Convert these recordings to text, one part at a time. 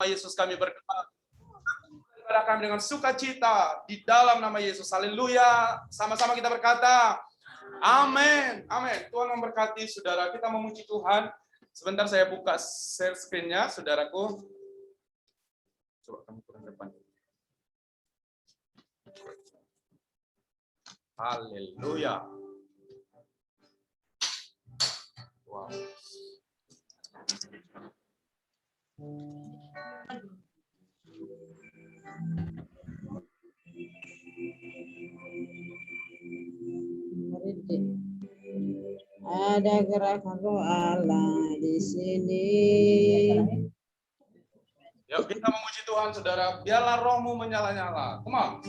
Yesus kami berdoa. Kepada kami dengan sukacita di dalam nama Yesus. Haleluya. Sama-sama kita berkata, amin. Amin. Tuhan memberkati saudara. Kita memuji Tuhan. Sebentar saya buka share screen-nya, saudaraku. Coba kamu turun depan. Haleluya. Wow. Ada gerakan roh Allah di sini. Yuk kita memuji Tuhan, saudara. Biarlah rohmu menyala-nyala. Come on.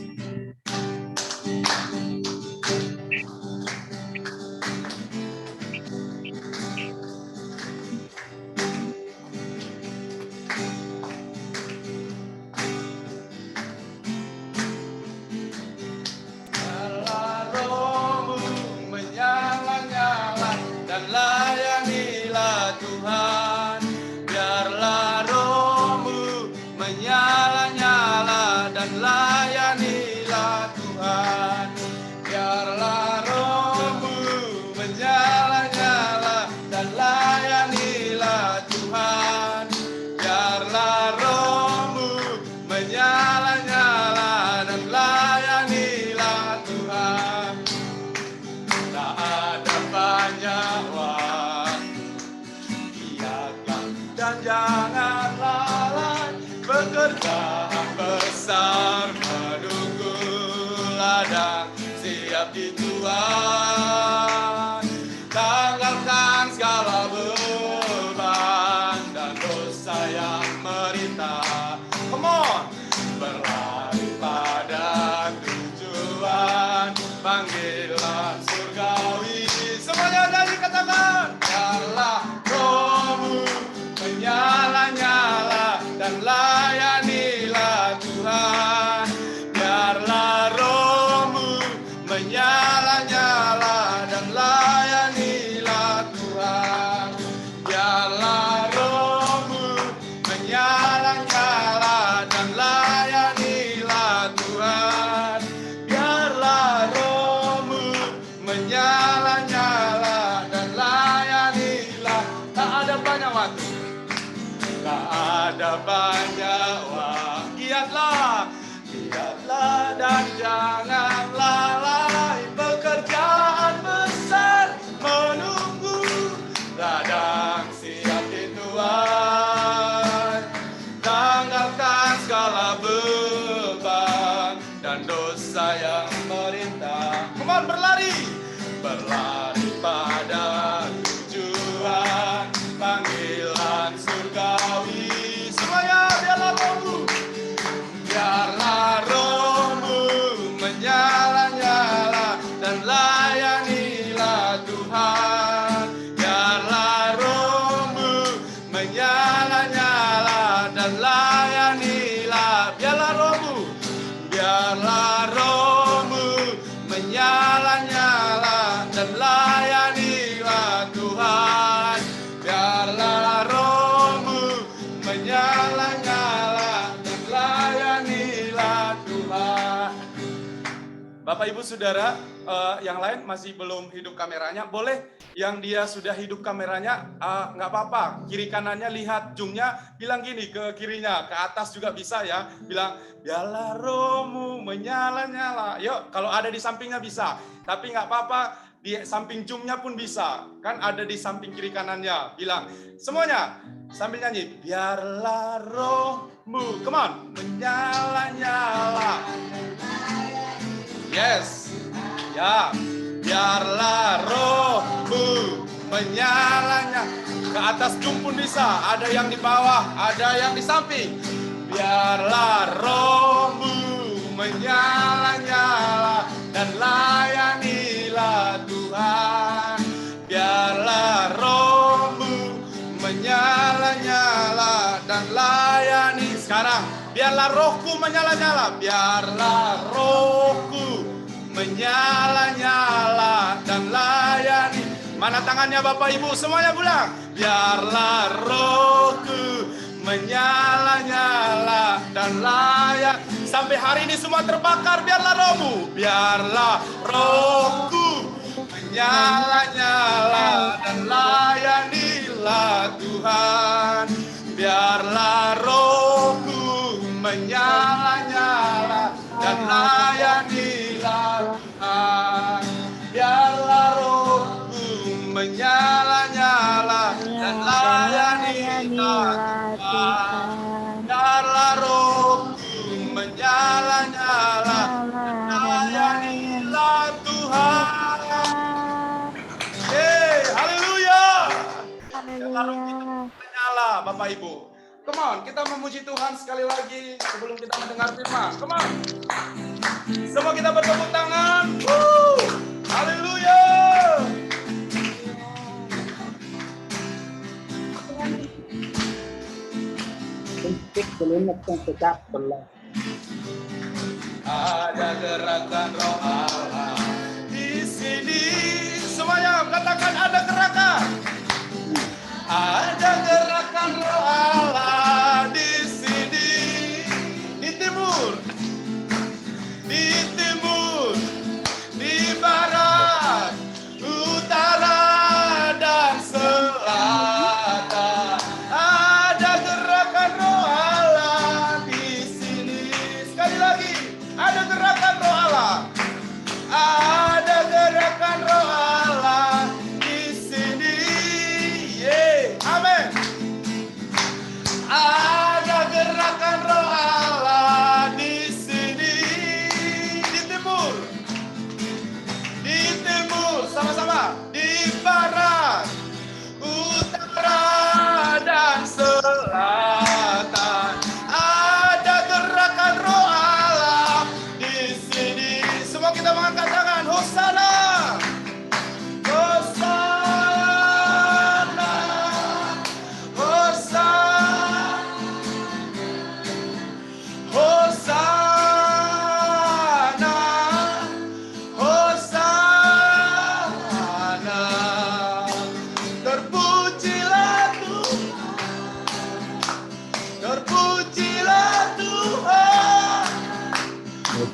Layanilah Tuhan, biarlah rohmu menyala-nyala dan layanilah Tuhan, biarlah rohmu menyala-nyala dan layanilah Tuhan, biarlah rohmu menyala-nyala dan layanilah Tuhan. Tak ada banyak dan jangan lalai pekerjaan besar menunggu ladang siap di Tuhan. Tanggalkan segala beban dan dosa yang merintah. Come on, berlari pada tujuan panggilan surgawi. Semuanya nyanyi katakan, biarlah rohmu menyala-nyala dan layanilah Tuhan, biarlah rohmu menyala-nyala dan layanilah Tuhan, biarlah rohmu menyala-nyala dan layanilah Tuhan, biarlah rohmu menyala-nyala dan layanilah. Tak ada banyak waktu, tak ada banyak waktu. Giatlah, giatlah dan jangan lalai pekerjaan besar menunggu ladang siap di Tuhan. Tanggalkan segala beban dan dosa yang merintah. Come on, berlari, berlari pada tujuan panggilan surgawi. Semuanya biarlah rohmu, biarlah rohmu menyala-nyala dan layanilah Tuhan, biarlah rohmu menyala-nyala dan layanilah. Biarlah rohmu, biarlah rohmu menyala-nyala dan layanilah Tuhan, biarlah rohmu menyala-nyala dan layanilah Tuhan. Bapak Ibu Saudara, yang lain masih belum hidup kameranya, boleh yang dia sudah hidup kameranya, nggak apa-apa, kiri kanannya lihat zoomnya, bilang gini ke kirinya, ke atas juga bisa ya, bilang biarlah rohmu menyala-nyala. Yuk, kalau ada di sampingnya bisa, tapi nggak apa-apa, di samping zoomnya pun bisa, kan ada di samping kiri kanannya, bilang semuanya sambil nyanyi, biarlah rohmu, come on, menyala-nyala. Yes, ya, biarlah rohmu menyala-nyala. Ke atas zoom pun bisa, ada yang di bawah, ada yang di samping. Biarlah rohmu menyala-nyala dan layanilah Tuhan. Biarlah rohmu menyala-nyala dan layani. Sekarang, biarlah rohku menyala-nyala. Biarlah rohku menyala-nyala dan layani. Mana tangannya Bapak Ibu? Semuanya bilang, biarlah rohku menyala-nyala dan layak. Sampai hari ini semua terbakar, biarlah rohmu, biarlah rohku menyala-nyala dan layanilah Tuhan. Biarlah rohku menyala-nyala dan layanilah Tuhan. Biarlah rohku menyala-nyala dan layanilah Tuhan. Biarlah rohku menyala-nyala dan layanilah Tuhan. Haleluya. Menyala, Bapak Ibu. Come on, kita memuji Tuhan sekali lagi sebelum kita mendengar firman. Come on. Semua kita bertepuk tangan. Haleluya. Ada gerakan roh Allah di sini. Semuanya katakan ada gerakan. Ada gerakan roh Allah di sini. Di timur, di barat, utara dan selatan. Ada gerakan roh Allah di sini. Sekali lagi, ada gerakan roh Allah. Ada gerakan roh Allah di sini. Amin. Ada gerakan roh Allah di sini. Di timur, sama-sama. Di barat, utara dan selatan. Ada gerakan roh Allah di sini. Semua kita mengangkat tangan. Hosana.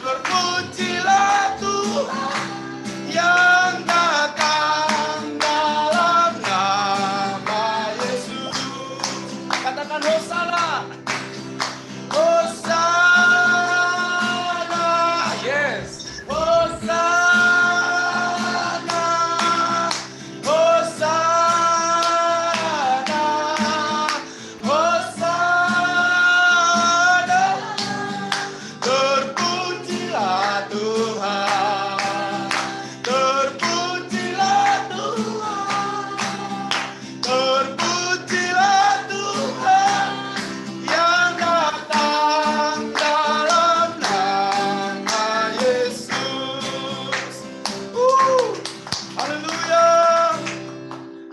Terpujilah Tuhan yang datang dalam nama Yesus. Katakan Hosana. Hosana. Yes. Hosana. Hosana. Hosana. Terpujilah Tuhan, terpujilah Tuhan, terpujilah Tuhan yang datang dalam nama Yesus. Haleluya.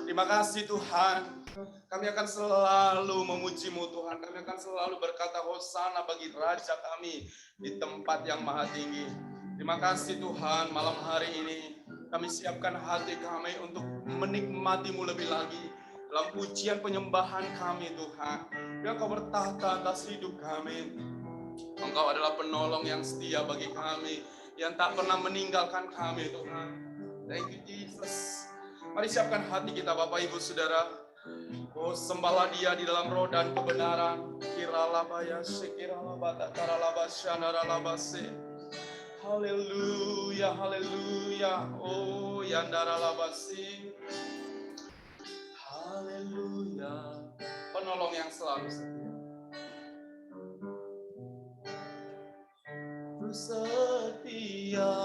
Terima kasih Tuhan. Kami akan selalu memuji-Mu Tuhan. Kami akan selalu berkata Hosana bagi Raja kami di tempat yang maha tinggi. Terima kasih Tuhan, malam hari ini kami siapkan hati kami untuk menikmati-Mu lebih lagi dalam pujian penyembahan kami Tuhan. Biar Kau bertahta atas hidup kami. Engkau adalah penolong yang setia bagi kami, yang tak pernah meninggalkan kami Tuhan. Thank you Jesus. Mari siapkan hati kita Bapak Ibu Saudara. Oh, sembahlah Dia di dalam roh dan kebenaran. Kiralabaya sekiralabata karalabasyanaralabase. Haleluya, haleluya. Oh, yandaralabasi. Haleluya. Penolong yang selalu setia. Ku setia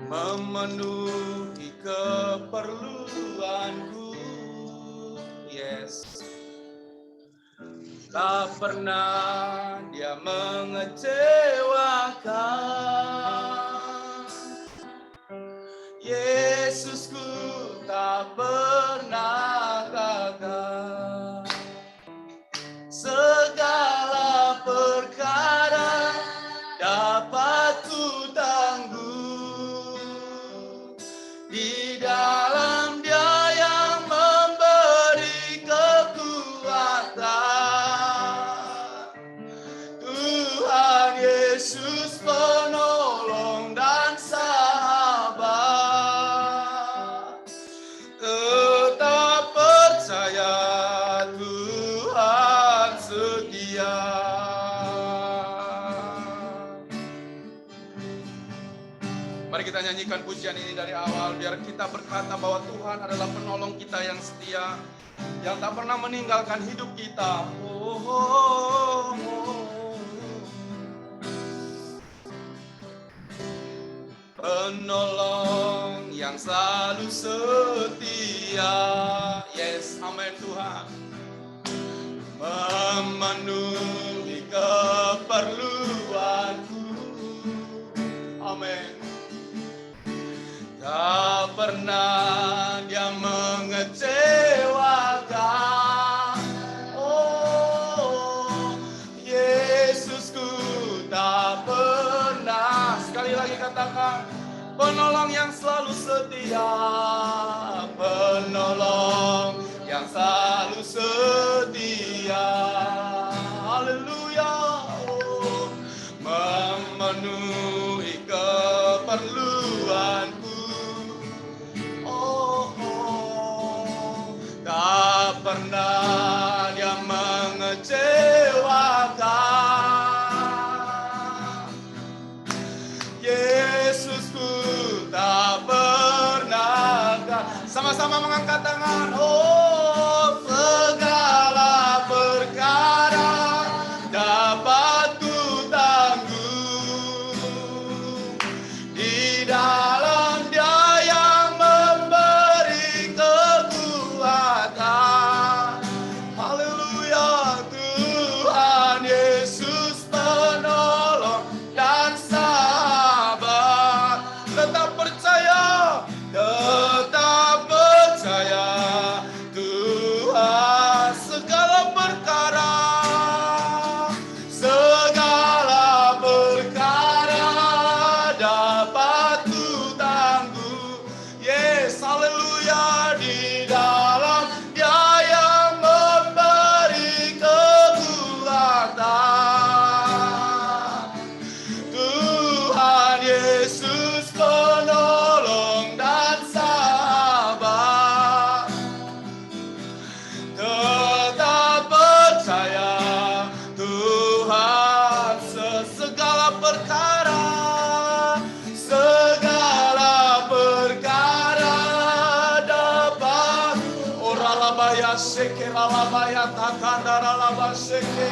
memenuhi keperluanku. Yes. Tak pernah Dia mengecewakan. Yesusku tak pernah gagal. Segala perkara dapat ku tanggung di dalam Dia yang memberi kekuatan. Tuhan setia. Mari kita nyanyikan pujian ini dari awal, biar kita berkata bahwa Tuhan adalah penolong kita yang setia, yang tak pernah meninggalkan hidup kita. Penolong yang selalu setia. Yes, amin Tuhan. Memenuhi keperluanku. Amin. Tak pernah dia mengecewakan. Oh, Yesusku tak pernah. Sekali lagi katakan, penolong yang selalu setia. Penolong yang selalu setia. Haleluya. Oh, memenuhi keperluanku. Tak pernah dia mengecewakan. Yesusku tak pernah. Sama-sama mengangkat tangan. Oh, segala perkara dapat ku tanggung di dalam Dia yang memberi kekuatan. Haleluya, Tuhan Yesus penolong dan sahabat. Tetap percaya, Tuhan segala perkara dapat ku tangguh. Yes, haleluya, di dalam Dia yang memberi kekuatan. Tuhan Yesus penolong dan sahabat. Tetap percaya, Tuhan segala perkara dapat. Oralabaya sekeralabaya takandaralaba seke.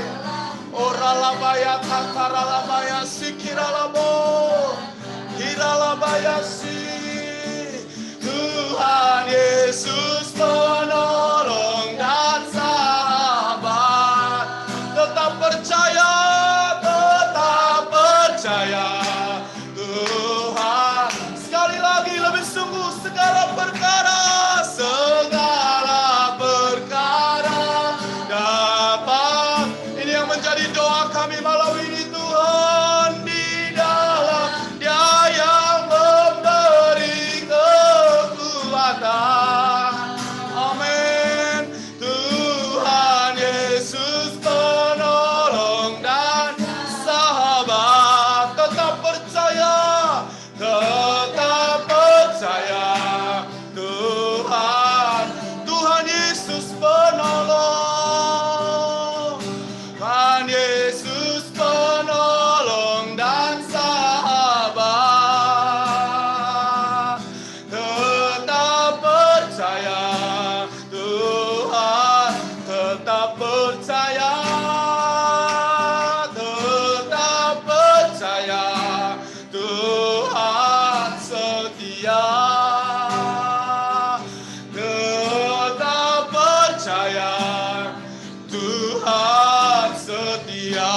Oralabaya takaralabaya sikiralabo. Hiralabaya si. Tuhan Yesus penolong dan sahabat. Tetap percaya, Tuhan. Sekali lagi lebih sungguh, segala perkara dapat. Ini yang menjadi doa kami malam ini, Tuhan. Di dalam Dia yang memberi kekuatan. Amin. Tuhan Yesus penolong dan sahabat. Tetap percaya, Tuhan Yesus penolong. Tuhan Yesus penolong dan sahabat. Tetap percaya, Tuhan. Tetap percaya, Tuhan setia. Tetap percaya, Tuhan setia.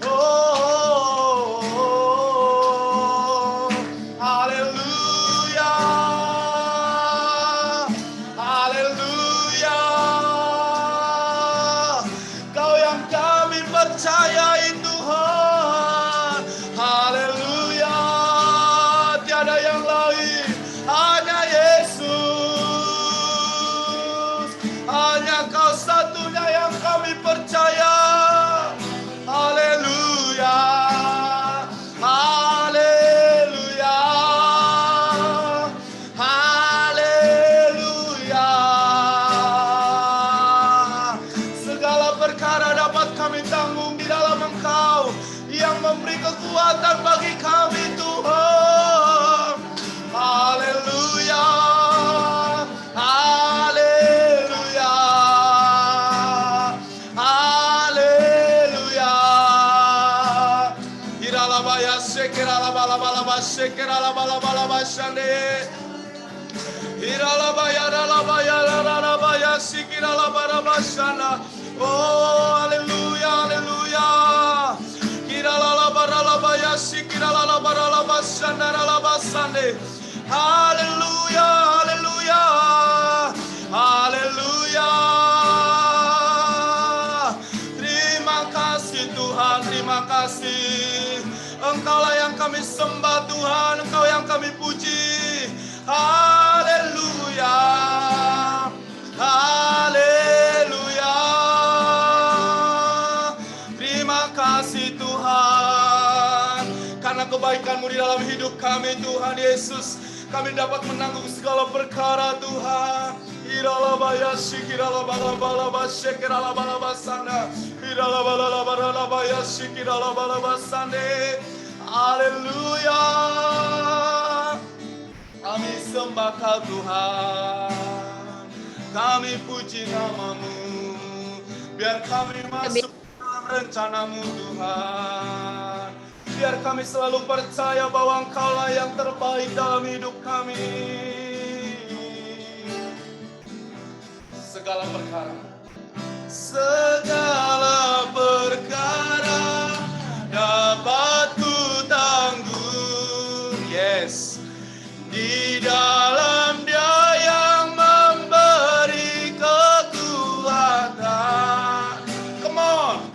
Oh, haleluya, haleluya. Kau yang kami percayai, Tuhan. Haleluya, tiada yang lain, hanya Yesus. Hanya Kau satunya yang kami percaya. Haleluya, haleluya, haleluya. sekera la bala bala basande. Iralabaya ralabaya ralabaya sikira la bara basana. Oh, haleluya, haleluya. Kira la bara la baya sikira la bara la basana la basande. Haleluya, haleluya. Haleluya. Terima kasih Tuhan, terima kasih. Engkaulah yang kami sembah Tuhan, Engkau yang kami puji. Haleluya. Haleluya. Terima kasih Tuhan. Karena kebaikan-Mu di dalam hidup kami Tuhan Yesus. Kami dapat menanggung segala perkara Tuhan. Iralabaya sikiralabalabala sekiralabalaba sana. Iralabalabala sikiralabalaba sande. Haleluya. Kami sembah Kau Tuhan. Kami puji nama-Mu. Biar kami masuk dalam rencana-Mu Tuhan. Biar kami selalu percaya bahwa Engkau-lah yang terbaik dalam hidup kami. Segala perkara dapat ku tanggung. Yes. Di dalam Dia yang memberi kekuatan. Come on.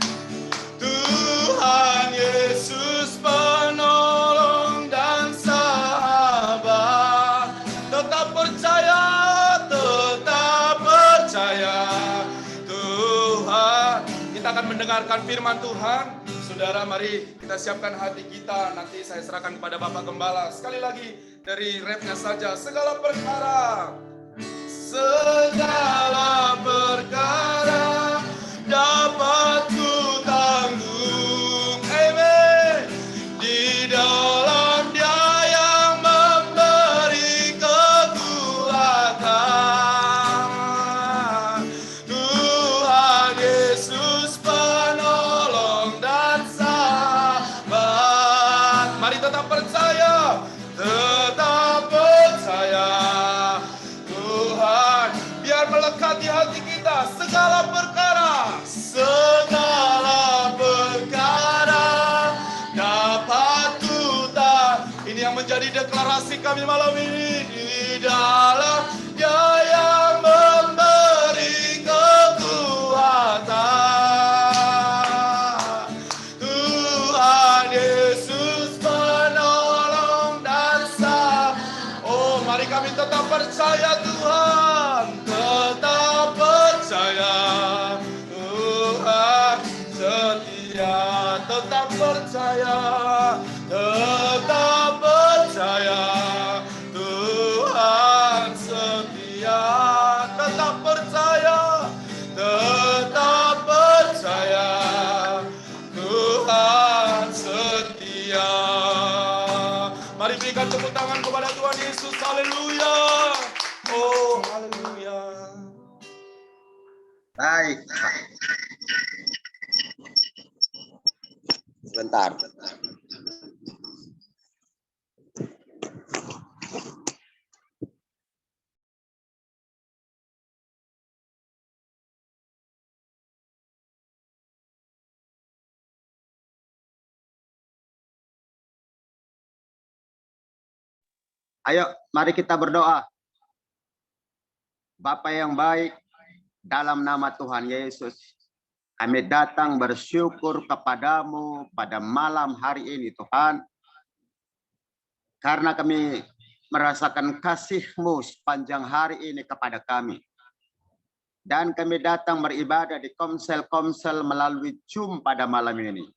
Tuhan Yesus penolong dan sahabat. Tetap percaya Tuhan. Kita akan mendengarkan firman Tuhan. Saudara, mari kita siapkan hati kita. Nanti saya serahkan kepada Bapak Gembala. Sekali lagi dari rapnya saja. Segala perkara dapat ku tanggung. Amen. Di dalam Dia yang memberi kekuatan. Tuhan Yesus penolong dan sahabat. Mari tetap percaya. Tuhan, biar melekat di hati kita segala perkara dapat tuta. Ini yang menjadi deklarasi kami malam ini. Di dalam Dia yang memberi kekuatan. Tuhan Yesus penolong dan oh, mari kami tetap percaya Tuhan. Tetap percaya Tuhan setia. Tetap percaya. Tetap percaya Tuhan setia. Tetap percaya. Tetap percaya Tuhan setia. Mari berikan tepuk tangan kepada Tuhan Yesus. Haleluya. Oh, haleluya. Baik. Sebentar. Ayo, mari kita berdoa. Bapa yang baik, dalam nama Tuhan Yesus, kami datang bersyukur kepadamu pada malam hari ini Tuhan. Karena kami merasakan kasih-Mu sepanjang hari ini kepada kami. Dan kami datang beribadah di komsel-komsel melalui Zoom pada malam ini.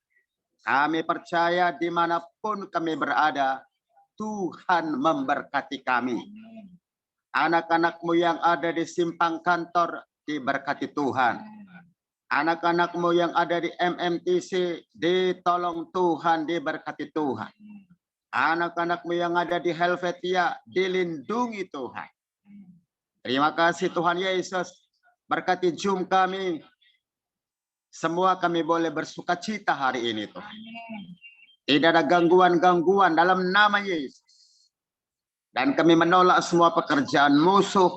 Kami percaya dimanapun kami berada, Tuhan memberkati kami. Anak-anak-Mu yang ada di simpang kantor diberkati Tuhan. Anak-anak-Mu yang ada di MMTC ditolong Tuhan, diberkati Tuhan. Anak-anak-Mu yang ada di Helvetia dilindungi Tuhan. Terima kasih Tuhan Yesus. Berkati Zoom kami. Semua kami boleh bersukacita hari ini Tuhan. Tidak ada gangguan-gangguan dalam nama Yesus. Dan kami menolak semua pekerjaan musuh,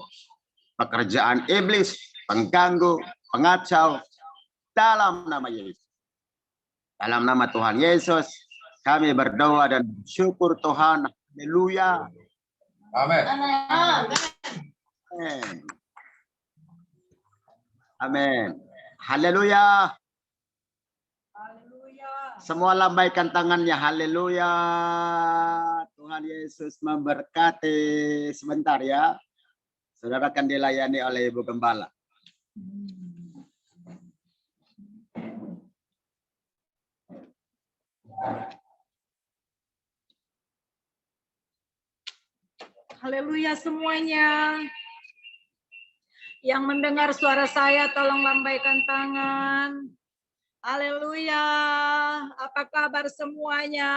pekerjaan iblis, pengganggu, pengacau, dalam nama Yesus. Dalam nama Tuhan Yesus, kami berdoa dan bersyukur Tuhan. Haleluya. Amin. Amin. Amin. Haleluya. Semua lambaikan tangannya. Haleluya. Tuhan Yesus memberkati. Sebentar ya. Saudara akan dilayani oleh Ibu Gembala. Haleluya semuanya. Yang mendengar suara saya tolong lambaikan tangan. Haleluya. Apa kabar semuanya?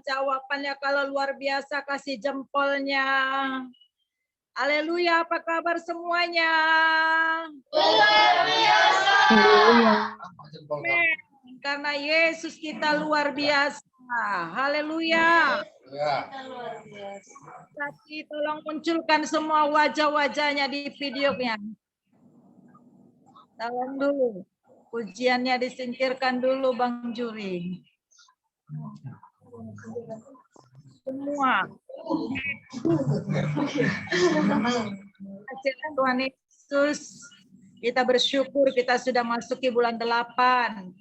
Jawabannya kalau luar biasa kasih jempolnya. Haleluya. Apa kabar semuanya? Luar biasa. Amin. Karena Yesus kita luar biasa. Haleluya. Tapi tolong munculkan semua wajah-wajahnya di videonya. Tolong dulu. Pujiannya disingkirkan dulu Bang Juri. Semua. Tuhan Yesus, kita bersyukur kita sudah masuki bulan 8.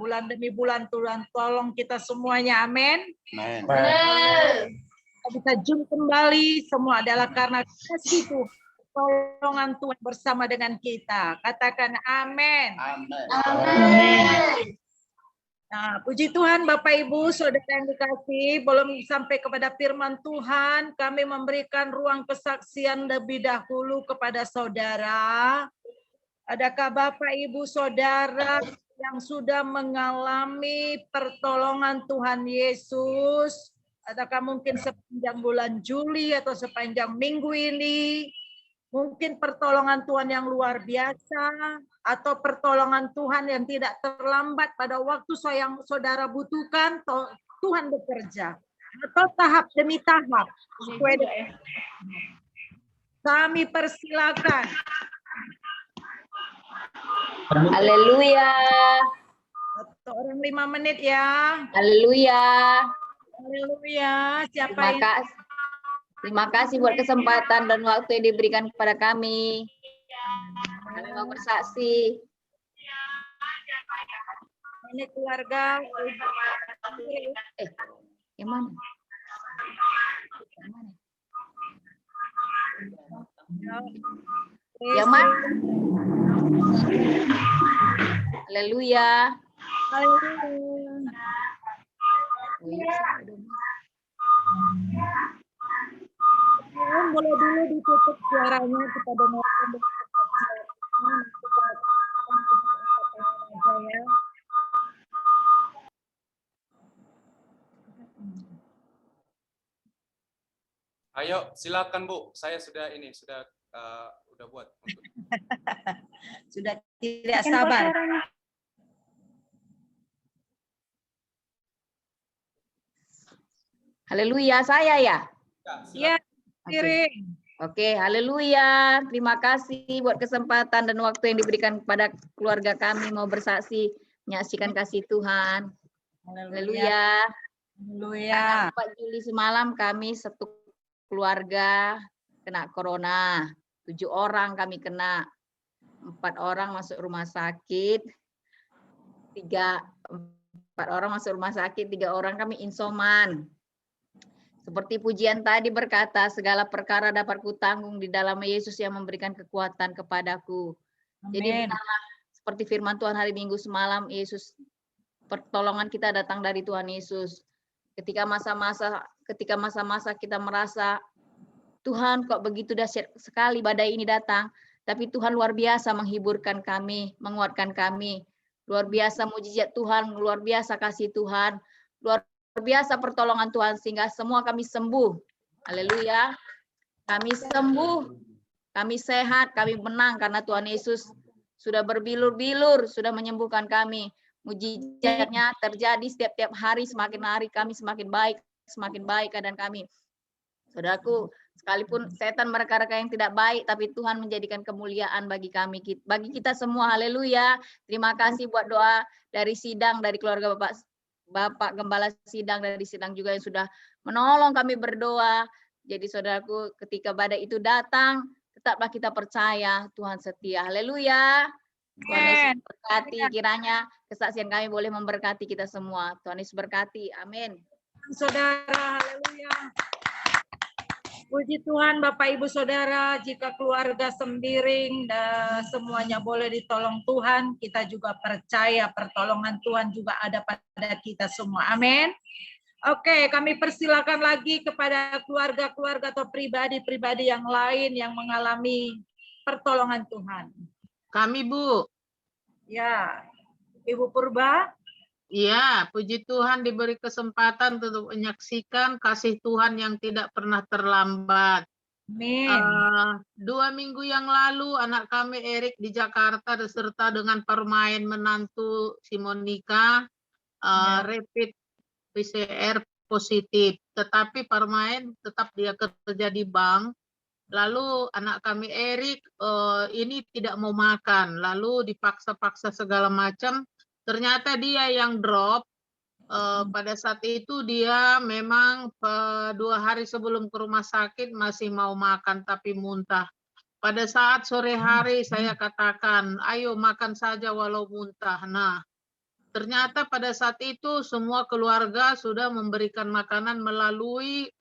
Bulan demi bulan Tuhan tolong kita semuanya. Amin. Amin. Kita bisa jumpa kembali semua adalah karena kasih Tuhan. Tolongan Tuhan bersama dengan kita. Katakan amin. Amin. Amin. Nah, puji Tuhan Bapak Ibu, Saudara yang dikasihi, belum sampai kepada firman Tuhan, kami memberikan ruang kesaksian lebih dahulu kepada saudara. Adakah Bapak Ibu Saudara yang sudah mengalami pertolongan Tuhan Yesus? Adakah mungkin sepanjang bulan Juli atau sepanjang minggu ini? Mungkin pertolongan Tuhan yang luar biasa atau pertolongan Tuhan yang tidak terlambat pada waktu yang saudara butuhkan, Tuhan bekerja. Atau tahap demi tahap. Kami persilakan. Haleluya. Satu orang 5 menit ya. Haleluya. Haleluya. Siapa yang Terima kasih buat kesempatan dan waktu yang diberikan kepada kami. Kami mau bersaksi. ini keluarga? Yang mana? Yang mana? Haleluya. Boleh dulu ditutup suaranya kita dengarkan ya. Ayo, silakan Bu. Saya sudah udah buat. Sudah tidak sabar. Haleluya, saya ya. Ya, kirim. Oke, haleluya. Terima kasih buat kesempatan dan waktu yang diberikan kepada keluarga kami mau bersaksi, menyaksikan kasih Tuhan. Haleluya. Haleluya. 4 Juli semalam kami satu keluarga kena corona. 7 orang kami kena. 4 orang masuk rumah sakit. 4 orang masuk rumah sakit, 3 orang kami insoman. Seperti pujian tadi berkata, segala perkara dapat kutanggung di dalam Yesus yang memberikan kekuatan kepadaku. Amin. Jadi benarlah seperti firman Tuhan hari Minggu semalam, Yesus, pertolongan kita datang dari Tuhan Yesus. Ketika masa-masa kita merasa, Tuhan kok begitu dahsyat sekali badai ini datang, tapi Tuhan luar biasa menghiburkan kami, menguatkan kami. Luar biasa mujizat Tuhan, luar biasa kasih Tuhan, luar biasa pertolongan Tuhan sehingga semua kami sembuh. Haleluya. Kami sembuh, kami sehat, kami menang karena Tuhan Yesus sudah berbilur-bilur, sudah menyembuhkan kami. Mujizatnya terjadi setiap hari, semakin hari kami semakin baik keadaan kami. Saudaraku, Sekalipun setan mereka-reka yang tidak baik, tapi Tuhan menjadikan kemuliaan bagi kami, bagi kita semua. Haleluya. Terima kasih buat doa dari sidang, dari keluarga Bapak Gembala sidang, dari sidang juga yang sudah menolong kami berdoa. Jadi saudaraku, ketika badai itu datang, tetaplah kita percaya Tuhan setia. Haleluya. Tuhan Yesus berkati, kiranya kesaksian kami boleh memberkati kita semua. Tuhan Yesus berkati. Amin. Saudara, haleluya. Puji Tuhan Bapak Ibu Saudara, jika keluarga Sembiring dan semuanya boleh ditolong Tuhan, kita juga percaya pertolongan Tuhan juga ada pada kita semua. Amin. Oke, kami persilakan lagi kepada keluarga-keluarga atau pribadi-pribadi yang lain yang mengalami pertolongan Tuhan. Kami, Bu. Ya, Ibu Purba. Iya, puji Tuhan diberi kesempatan untuk menyaksikan kasih Tuhan yang tidak pernah terlambat. Amin. 2 minggu yang lalu anak kami Erik di Jakarta beserta dengan permain menantu si Monica rapid PCR positif. Tetapi permain tetap dia kerja di bank. Lalu anak kami Erik ini tidak mau makan. Lalu dipaksa-paksa segala macam. Ternyata dia yang drop. Pada saat itu dia memang 2 hari sebelum ke rumah sakit masih mau makan tapi muntah. Pada saat sore hari saya katakan, ayo makan saja walau muntah. Nah, ternyata pada saat itu semua keluarga sudah memberikan makanan melalui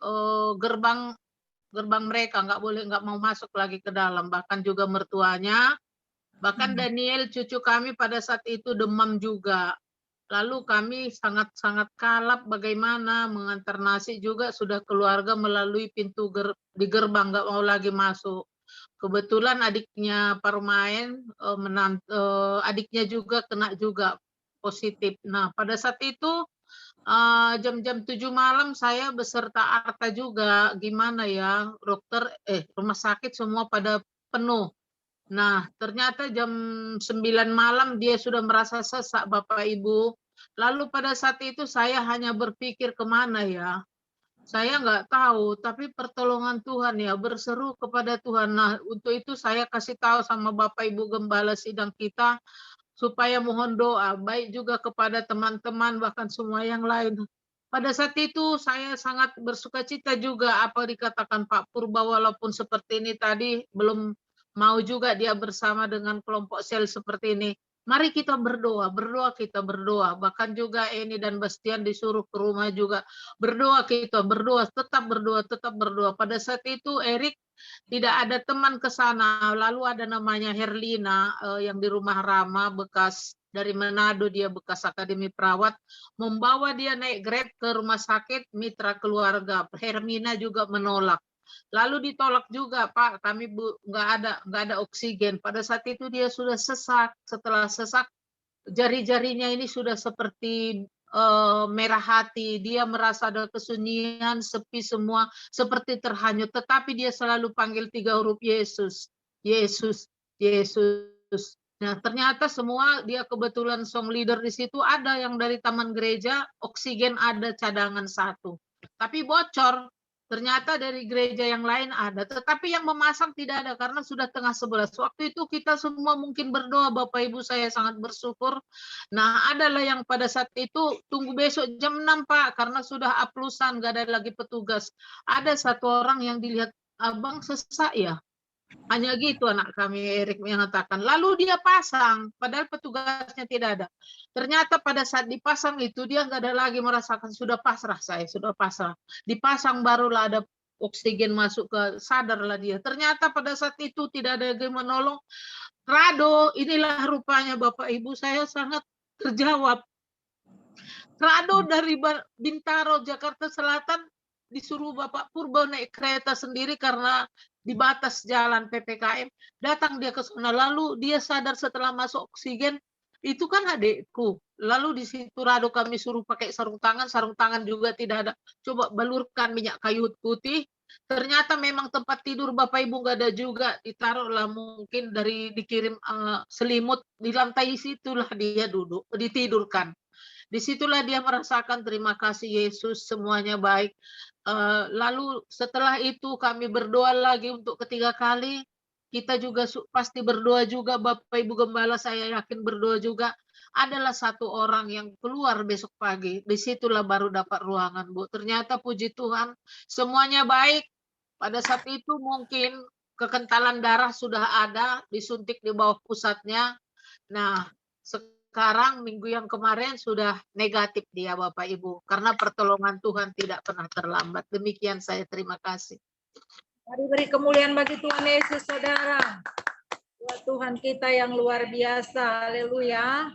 gerbang mereka, nggak mau masuk lagi ke dalam. Bahkan juga mertuanya. Bahkan Daniel cucu kami pada saat itu demam juga. Lalu kami sangat-sangat kalap bagaimana mengantar nasi juga sudah keluarga melalui pintu di gerbang, nggak mau lagi masuk. Kebetulan adiknya Parmain, adiknya juga kena juga positif. Nah pada saat itu jam-jam 7 malam saya beserta Arta juga, gimana ya dokter, rumah sakit semua pada penuh. Nah, ternyata jam 9 malam dia sudah merasa sesak, Bapak Ibu. Lalu pada saat itu saya hanya berpikir kemana ya. Saya nggak tahu, tapi pertolongan Tuhan ya, berseru kepada Tuhan. Nah, untuk itu saya kasih tahu sama Bapak Ibu Gembala sidang kita, supaya mohon doa, baik juga kepada teman-teman, bahkan semua yang lain. Pada saat itu saya sangat bersukacita juga apa dikatakan Pak Purba, walaupun seperti ini tadi belum mau juga dia bersama dengan kelompok sel seperti ini. Mari kita berdoa, kita berdoa. Bahkan juga Eni dan Bastian disuruh ke rumah juga. Berdoa kita, tetap berdoa. Pada saat itu Erik tidak ada teman ke sana. Lalu ada namanya Herlina yang di rumah Rama bekas dari Manado, dia bekas akademi perawat, membawa dia naik Grab ke rumah sakit mitra keluarga. Hermina juga menolak. Lalu ditolak juga, Pak, kami nggak ada oksigen. Pada saat itu dia sudah sesak. Setelah sesak, jari-jarinya ini sudah seperti merah hati. Dia merasa ada kesunyian, sepi semua, seperti terhanyut. Tetapi dia selalu panggil 3 huruf Yesus, Yesus, Yesus. Nah, ternyata semua dia kebetulan song leader di situ ada yang dari taman gereja, oksigen ada cadangan 1. Tapi bocor. Ternyata dari gereja yang lain ada, tetapi yang memasang tidak ada karena sudah tengah 11. Waktu itu kita semua mungkin berdoa, Bapak Ibu, saya sangat bersyukur. Nah, adalah yang pada saat itu tunggu besok jam 6, Pak, karena sudah aplusan, nggak ada lagi petugas. Ada 1 orang yang dilihat, abang sesak ya. Hanya gitu anak kami Erik mengatakan. Lalu dia pasang, padahal petugasnya tidak ada. Ternyata pada saat dipasang itu dia nggak ada lagi merasakan, sudah pasrah saya, sudah pasrah. Dipasang barulah ada oksigen masuk ke, sadarlah dia. Ternyata pada saat itu tidak ada yang menolong. Rado, inilah rupanya Bapak Ibu, saya sangat terjawab. Rado dari Bintaro, Jakarta Selatan, disuruh Bapak Purba naik kereta sendiri karena di batas jalan PPKM, datang dia ke sana. Lalu dia sadar setelah masuk oksigen, itu kan adikku. Lalu di situ Rado kami suruh pakai sarung tangan juga tidak ada. Coba balurkan minyak kayu putih. Ternyata memang tempat tidur Bapak Ibu nggak ada juga. Ditaruhlah mungkin dikirim selimut di lantai, situlah dia duduk, ditidurkan. Disitulah dia merasakan terima kasih Yesus, semuanya baik. Lalu setelah itu kami berdoa lagi untuk ketiga kali. Kita juga pasti berdoa juga, Bapak Ibu Gembala, saya yakin berdoa juga. Adalah satu orang yang keluar besok pagi. Disitulah baru dapat ruangan, Bu. Ternyata puji Tuhan, semuanya baik. Pada saat itu mungkin kekentalan darah sudah ada, disuntik di bawah pusatnya. Nah, sekarang minggu yang kemarin sudah negatif dia, Bapak Ibu, karena pertolongan Tuhan tidak pernah terlambat. Demikian saya, terima kasih. Mari beri kemuliaan bagi Tuhan Yesus, saudara. Buat Tuhan kita yang luar biasa, haleluya.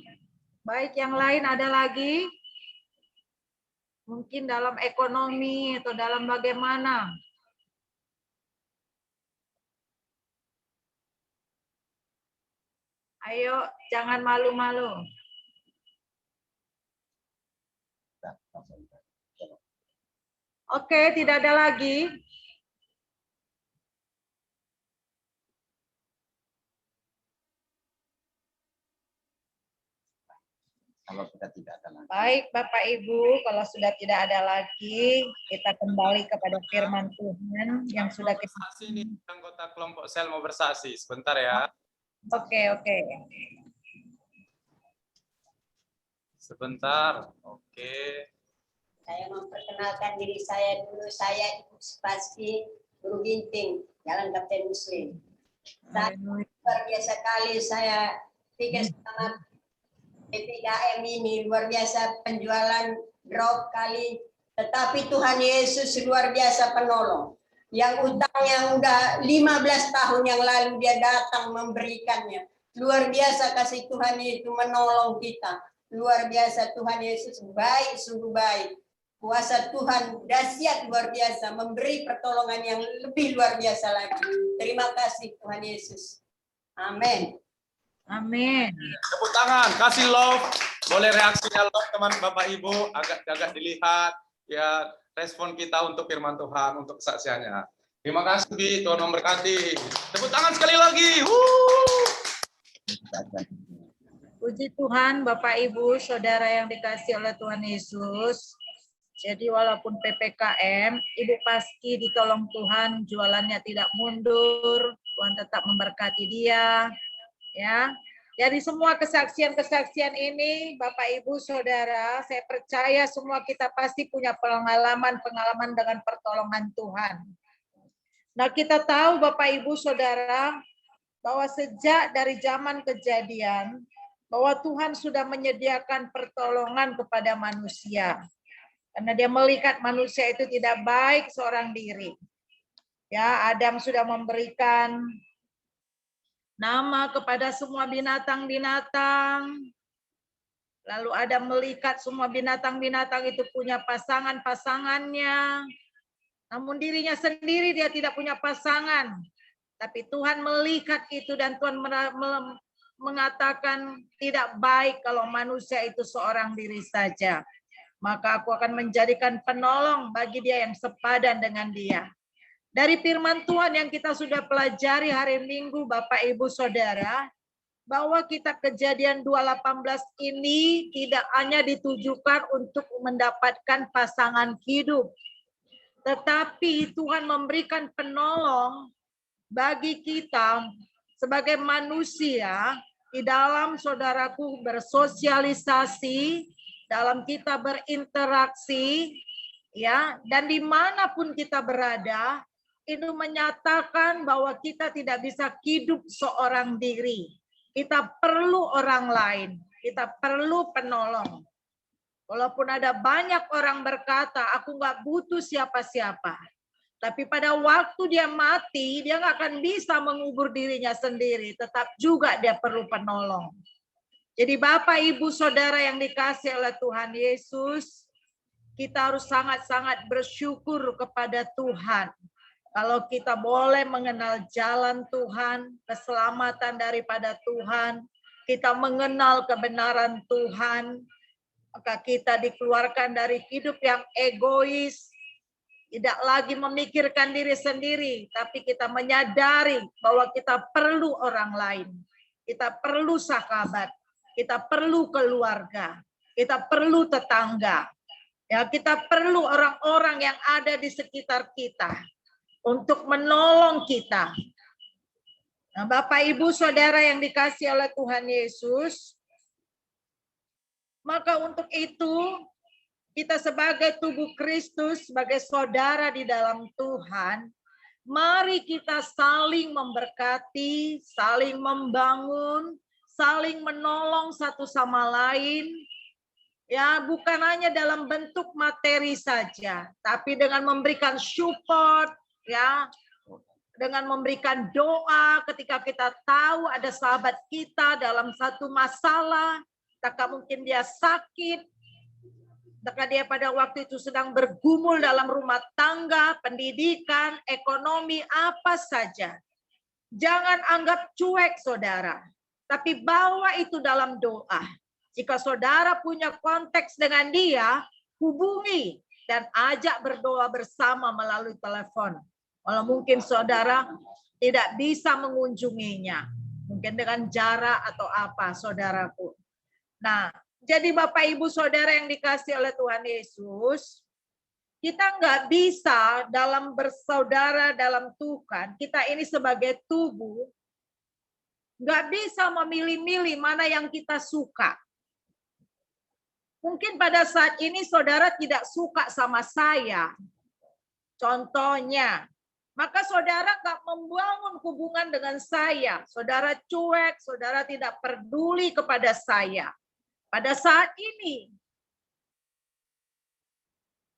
Baik, yang lain ada lagi? Mungkin dalam ekonomi atau dalam bagaimana? Ayo, jangan malu-malu. Oke, tidak ada lagi. Kalau kita tidak ada lagi. Baik, Bapak Ibu, kalau sudah tidak ada lagi, kita kembali kepada firman Tuhan yang sudah kita. Bersaksi nih, anggota kelompok sel mau bersaksi. Sebentar ya. Oke. Sebentar. Oke. Saya memperkenalkan diri saya dulu. Saya Ibu Spasi Guru Ginting, Jalan Kapten Muslim. Luar biasa kali saya pikir sama PPKM ini, luar biasa penjualan drop kali. Tetapi Tuhan Yesus luar biasa penolong. Yang utangnya udah 15 tahun yang lalu dia datang memberikannya. Luar biasa kasih Tuhan itu menolong kita. Luar biasa Tuhan Yesus baik, sungguh baik. Kuasa Tuhan dahsyat luar biasa, memberi pertolongan yang lebih luar biasa lagi. Terima kasih Tuhan Yesus. Amin. Amin. Tepuk tangan, kasih love. Boleh reaksinya love teman Bapak Ibu, agak dilihat ya respon kita untuk firman Tuhan, untuk kesaksiannya. Terima kasih Bi, Tuhan memberkati. Tepuk tangan sekali lagi. Puji Tuhan, Bapak Ibu, saudara yang dikasih oleh Tuhan Yesus. Jadi walaupun PPKM, Ibu Paski ditolong Tuhan, jualannya tidak mundur, Tuhan tetap memberkati dia. Ya, dari semua kesaksian-kesaksian ini, Bapak Ibu Saudara, saya percaya semua kita pasti punya pengalaman dengan pertolongan Tuhan. Nah, kita tahu Bapak Ibu Saudara, bahwa sejak dari zaman kejadian, bahwa Tuhan sudah menyediakan pertolongan kepada manusia. Karena dia melihat manusia itu tidak baik seorang diri. Ya, Adam sudah memberikan nama kepada semua binatang-binatang. Lalu Adam melihat semua binatang-binatang itu punya pasangan-pasangannya. Namun dirinya sendiri dia tidak punya pasangan. Tapi Tuhan melihat itu dan Tuhan mengatakan tidak baik kalau manusia itu seorang diri saja. Maka aku akan menjadikan penolong bagi dia yang sepadan dengan dia. Dari firman Tuhan yang kita sudah pelajari hari Minggu, Bapak Ibu Saudara, bahwa kita Kejadian 2:18 ini tidak hanya ditujukan untuk mendapatkan pasangan hidup, tetapi Tuhan memberikan penolong bagi kita sebagai manusia di dalam saudaraku bersosialisasi, dalam kita berinteraksi, ya, dan dimanapun kita berada, itu menyatakan bahwa kita tidak bisa hidup seorang diri. Kita perlu orang lain, kita perlu penolong. Walaupun ada banyak orang berkata, aku nggak butuh siapa-siapa. Tapi pada waktu dia mati, dia nggak akan bisa mengubur dirinya sendiri. Tetap juga dia perlu penolong. Jadi Bapak, Ibu, Saudara yang dikasih oleh Tuhan Yesus, kita harus sangat-sangat bersyukur kepada Tuhan. Kalau kita boleh mengenal jalan Tuhan, keselamatan daripada Tuhan, kita mengenal kebenaran Tuhan, maka kita dikeluarkan dari hidup yang egois, tidak lagi memikirkan diri sendiri, tapi kita menyadari bahwa kita perlu orang lain, kita perlu sahabat, kita perlu keluarga, kita perlu tetangga. Ya, kita perlu orang-orang yang ada di sekitar kita untuk menolong kita. Nah, Bapak, Ibu, Saudara yang dikasihi oleh Tuhan Yesus, maka untuk itu kita sebagai tubuh Kristus, sebagai saudara di dalam Tuhan, mari kita saling memberkati, saling membangun, saling menolong satu sama lain. Ya, bukan hanya dalam bentuk materi saja, tapi dengan memberikan support, ya, dengan memberikan doa ketika kita tahu ada sahabat kita dalam satu masalah, maka mungkin dia sakit, maka dia pada waktu itu sedang bergumul dalam rumah tangga, pendidikan, ekonomi, apa saja. Jangan anggap cuek, saudara, tapi bawa itu dalam doa. Jika saudara punya konteks dengan dia, hubungi dan ajak berdoa bersama melalui telepon. Kalau mungkin saudara tidak bisa mengunjunginya, mungkin dengan jarak atau apa, saudaraku. Nah, jadi Bapak, Ibu, Saudara yang dikasihi oleh Tuhan Yesus, kita nggak bisa dalam bersaudara dalam Tuhan, kita ini sebagai tubuh, nggak bisa memilih-milih mana yang kita suka. Mungkin pada saat ini saudara tidak suka sama saya. Contohnya, maka saudara nggak membangun hubungan dengan saya. Saudara cuek, saudara tidak peduli kepada saya. Pada saat ini.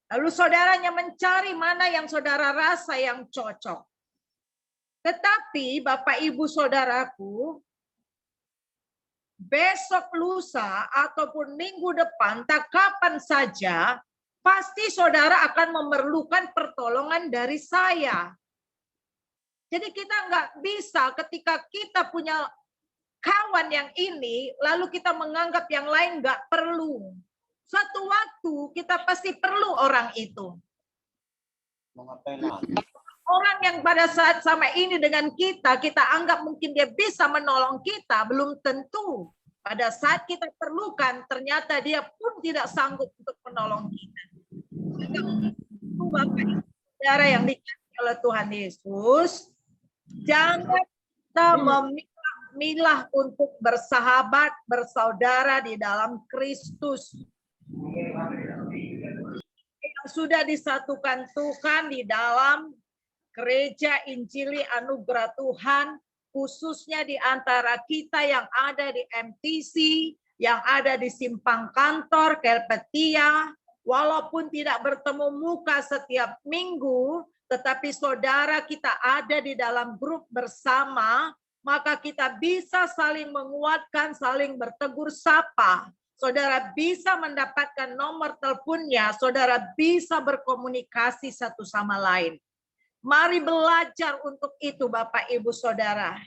Lalu saudaranya mencari mana yang saudara rasa yang cocok. Tetapi Bapak, Ibu, Saudaraku, besok, lusa, ataupun minggu depan, tak kapan saja, pasti saudara akan memerlukan pertolongan dari saya. Jadi kita nggak bisa ketika kita punya kawan yang ini, lalu kita menganggap yang lain nggak perlu. Suatu waktu kita pasti perlu orang itu. Orang yang pada saat sama ini dengan kita anggap mungkin dia bisa menolong kita, belum tentu. Pada saat kita perlukan, ternyata dia pun tidak sanggup untuk menolong kita. Bapak, Saudara yang dikasihi oleh Tuhan Yesus, jangan kita memilah untuk bersahabat, bersaudara di dalam Kristus. Yang sudah disatukan Tuhan di dalam Gereja Injili Anugerah Tuhan, khususnya di antara kita yang ada di MTC, yang ada di Simpang Kantor, Kelpetia, walaupun tidak bertemu muka setiap minggu, tetapi saudara kita ada di dalam grup bersama, maka kita bisa saling menguatkan, saling bertegur sapa. Saudara bisa mendapatkan nomor teleponnya, saudara bisa berkomunikasi satu sama lain. Mari belajar untuk itu Bapak, Ibu, Saudara.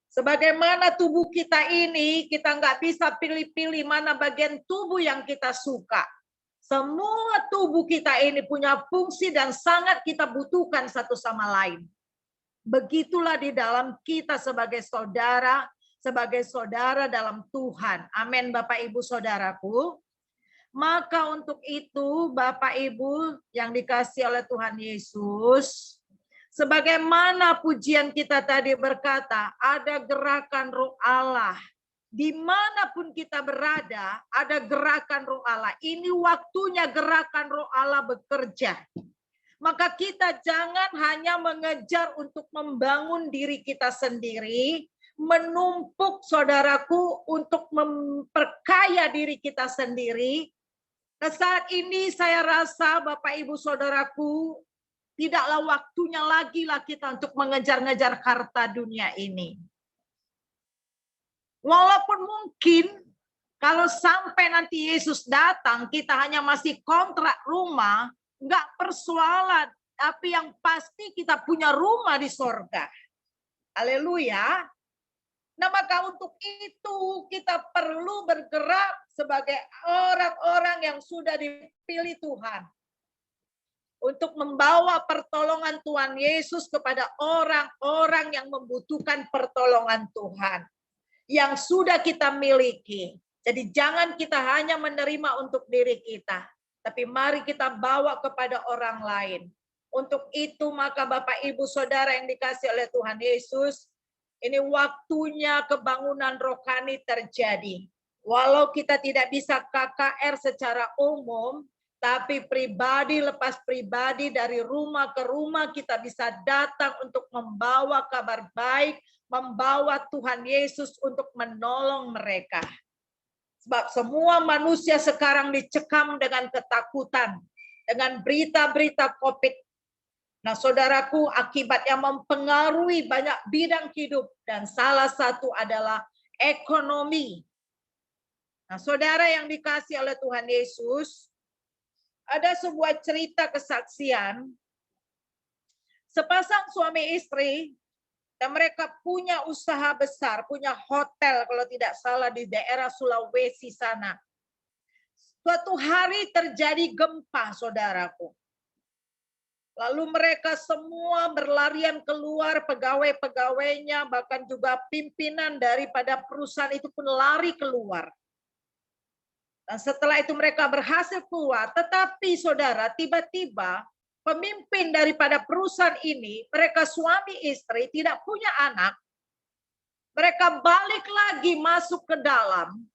Sebagaimana tubuh kita ini, kita nggak bisa pilih-pilih mana bagian tubuh yang kita suka. Semua tubuh kita ini punya fungsi dan sangat kita butuhkan satu sama lain. Begitulah di dalam kita sebagai saudara dalam Tuhan. Amin Bapak, Ibu, Saudaraku. Maka untuk itu Bapak, Ibu yang dikasihi oleh Tuhan Yesus, sebagaimana pujian kita tadi berkata, ada gerakan Roh Allah. Dimanapun kita berada, ada gerakan Roh Allah. Ini waktunya gerakan Roh Allah bekerja. Maka kita jangan hanya mengejar untuk membangun diri kita sendiri, menumpuk saudaraku untuk memperkaya diri kita sendiri. Nah, saat ini saya rasa Bapak, Ibu, Saudaraku, tidaklah waktunya lagi lah kita untuk mengejar-ngejar harta dunia ini. Walaupun mungkin kalau sampai nanti Yesus datang, kita hanya masih kontrak rumah, nggak persoalan. Tapi yang pasti kita punya rumah di sorga. Haleluya. Nah, maka untuk itu kita perlu bergerak sebagai orang-orang yang sudah dipilih Tuhan. Untuk membawa pertolongan Tuhan Yesus kepada orang-orang yang membutuhkan pertolongan Tuhan. Yang sudah kita miliki. Jadi jangan kita hanya menerima untuk diri kita, tapi mari kita bawa kepada orang lain. Untuk itu maka Bapak Ibu Saudara yang dikasihi oleh Tuhan Yesus, ini waktunya kebangunan rohani terjadi. Walau kita tidak bisa KKR secara umum, tapi pribadi lepas pribadi dari rumah ke rumah kita bisa datang untuk membawa kabar baik, membawa Tuhan Yesus untuk menolong mereka. Sebab semua manusia sekarang dicekam dengan ketakutan, dengan berita-berita COVID. Nah, saudaraku, akibatnya mempengaruhi banyak bidang hidup dan salah satu adalah ekonomi. Nah, saudara yang dikasihi oleh Tuhan Yesus, ada sebuah cerita kesaksian. Sepasang suami istri, dan mereka punya usaha besar, punya hotel kalau tidak salah di daerah Sulawesi sana. Suatu hari terjadi gempa, saudaraku. Lalu mereka semua berlarian keluar, pegawai-pegawainya, bahkan juga pimpinan daripada perusahaan itu pun lari keluar. Dan setelah itu mereka berhasil keluar, tetapi saudara, tiba-tiba pemimpin daripada perusahaan ini, mereka suami istri tidak punya anak, mereka balik lagi masuk ke dalam.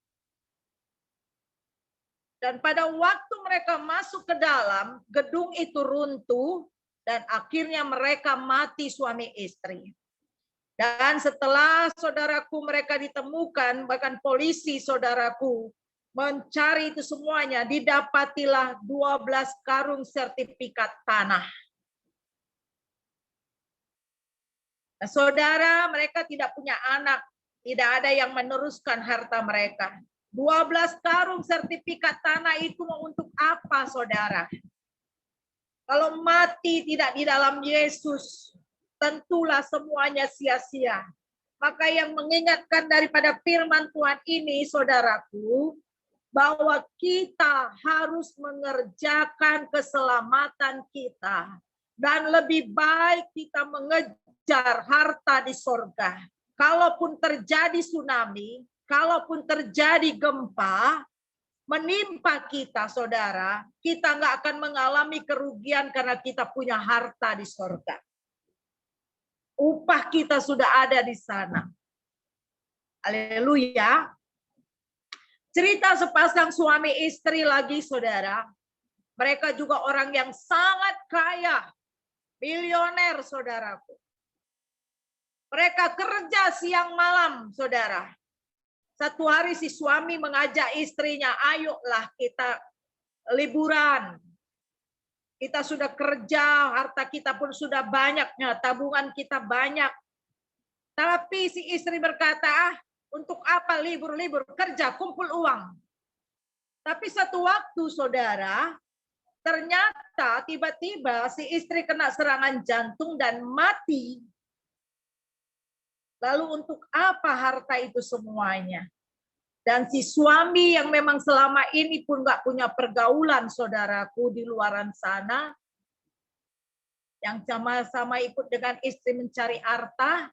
Dan pada waktu mereka masuk ke dalam, gedung itu runtuh dan akhirnya mereka mati suami istri. Dan setelah saudaraku mereka ditemukan, bahkan polisi saudaraku mencari itu semuanya, didapatilah 12 karung sertifikat tanah. Nah, saudara, mereka tidak punya anak, tidak ada yang meneruskan harta mereka. 12 karung sertifikat tanah itu mau untuk apa, saudara? Kalau mati tidak di dalam Yesus, tentulah semuanya sia-sia. Maka yang mengingatkan daripada firman Tuhan ini, saudaraku, bahwa kita harus mengerjakan keselamatan kita. Dan lebih baik kita mengejar harta di sorga. Kalaupun terjadi tsunami, kalaupun terjadi gempa, menimpa kita, saudara, kita nggak akan mengalami kerugian karena kita punya harta di sorga. Upah kita sudah ada di sana. Haleluya. Cerita sepasang suami istri lagi, saudara. Mereka juga orang yang sangat kaya. Milioner, saudaraku. Mereka kerja siang malam, saudara. Satu hari si suami mengajak istrinya, ayolah kita liburan. Kita sudah kerja, harta kita pun sudah banyaknya, tabungan kita banyak. Tapi si istri berkata, untuk apa libur-libur, kerja, kumpul uang. Tapi satu waktu, saudara, ternyata tiba-tiba si istri kena serangan jantung dan mati. Lalu untuk apa harta itu semuanya? Dan si suami yang memang selama ini pun nggak punya pergaulan, saudaraku, di luaran sana, yang sama-sama ikut dengan istri mencari harta,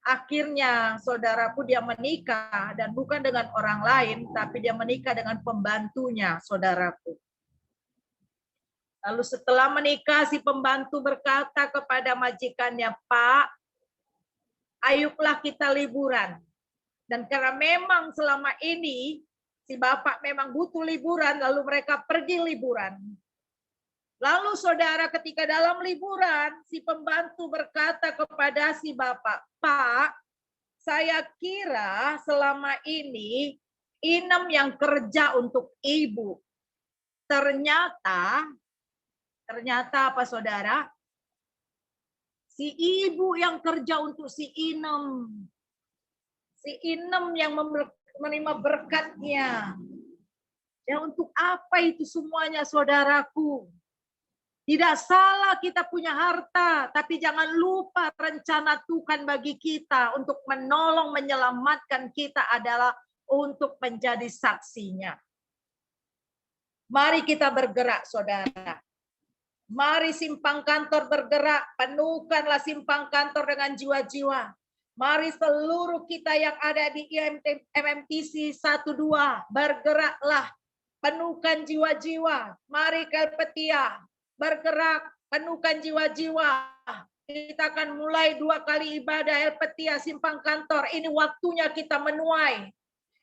akhirnya saudaraku dia menikah, dan bukan dengan orang lain, tapi dia menikah dengan pembantunya, saudaraku. Lalu setelah menikah, si pembantu berkata kepada majikannya, Pak, ayolah kita liburan. Dan karena memang selama ini si bapak memang butuh liburan, lalu mereka pergi liburan. Lalu saudara, ketika dalam liburan, si pembantu berkata kepada si bapak, Pak, saya kira selama ini Inem yang kerja untuk ibu. Ternyata apa, saudara? Si ibu yang kerja untuk si Inem. Si Inem yang menerima berkatnya. Ya, untuk apa itu semuanya, saudaraku? Tidak salah kita punya harta, tapi jangan lupa rencana Tuhan bagi kita untuk menolong, menyelamatkan kita adalah untuk menjadi saksinya. Mari kita bergerak, saudara. Mari simpang kantor bergerak, penuhkanlah simpang kantor dengan jiwa-jiwa. Mari seluruh kita yang ada di MMTC 12 bergeraklah, penuhkan jiwa-jiwa. Mari Kelpetia bergerak, penuhkan jiwa-jiwa. Kita akan mulai 2 kali ibadah Helpetia Simpang Kantor. Ini waktunya kita menuai.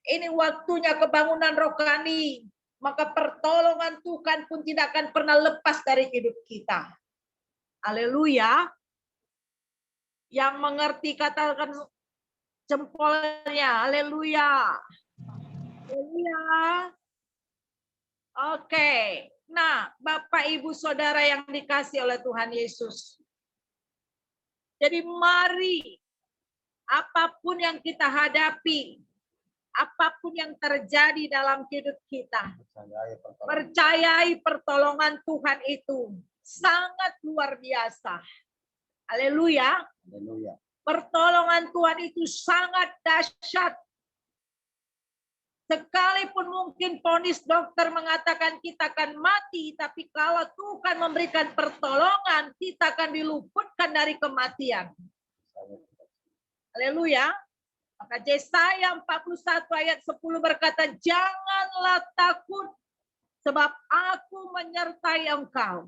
Ini waktunya kebangunan rohani. Maka pertolongan Tuhan pun tidak akan pernah lepas dari hidup kita. Haleluya. Yang mengerti katakan jempolnya. Haleluya. Haleluya. Oke. Nah, Bapak Ibu Saudara yang dikasihi oleh Tuhan Yesus. Jadi mari apapun yang kita hadapi, apapun yang terjadi dalam hidup kita, percayai pertolongan Tuhan itu sangat luar biasa. Haleluya. Haleluya. Pertolongan Tuhan itu sangat dahsyat. Sekalipun mungkin vonis dokter mengatakan kita akan mati, tapi kalau Tuhan memberikan pertolongan, kita akan diluputkan dari kematian. Haleluya. Maka Yesaya 41 ayat 10 berkata, janganlah takut, sebab aku menyertai engkau.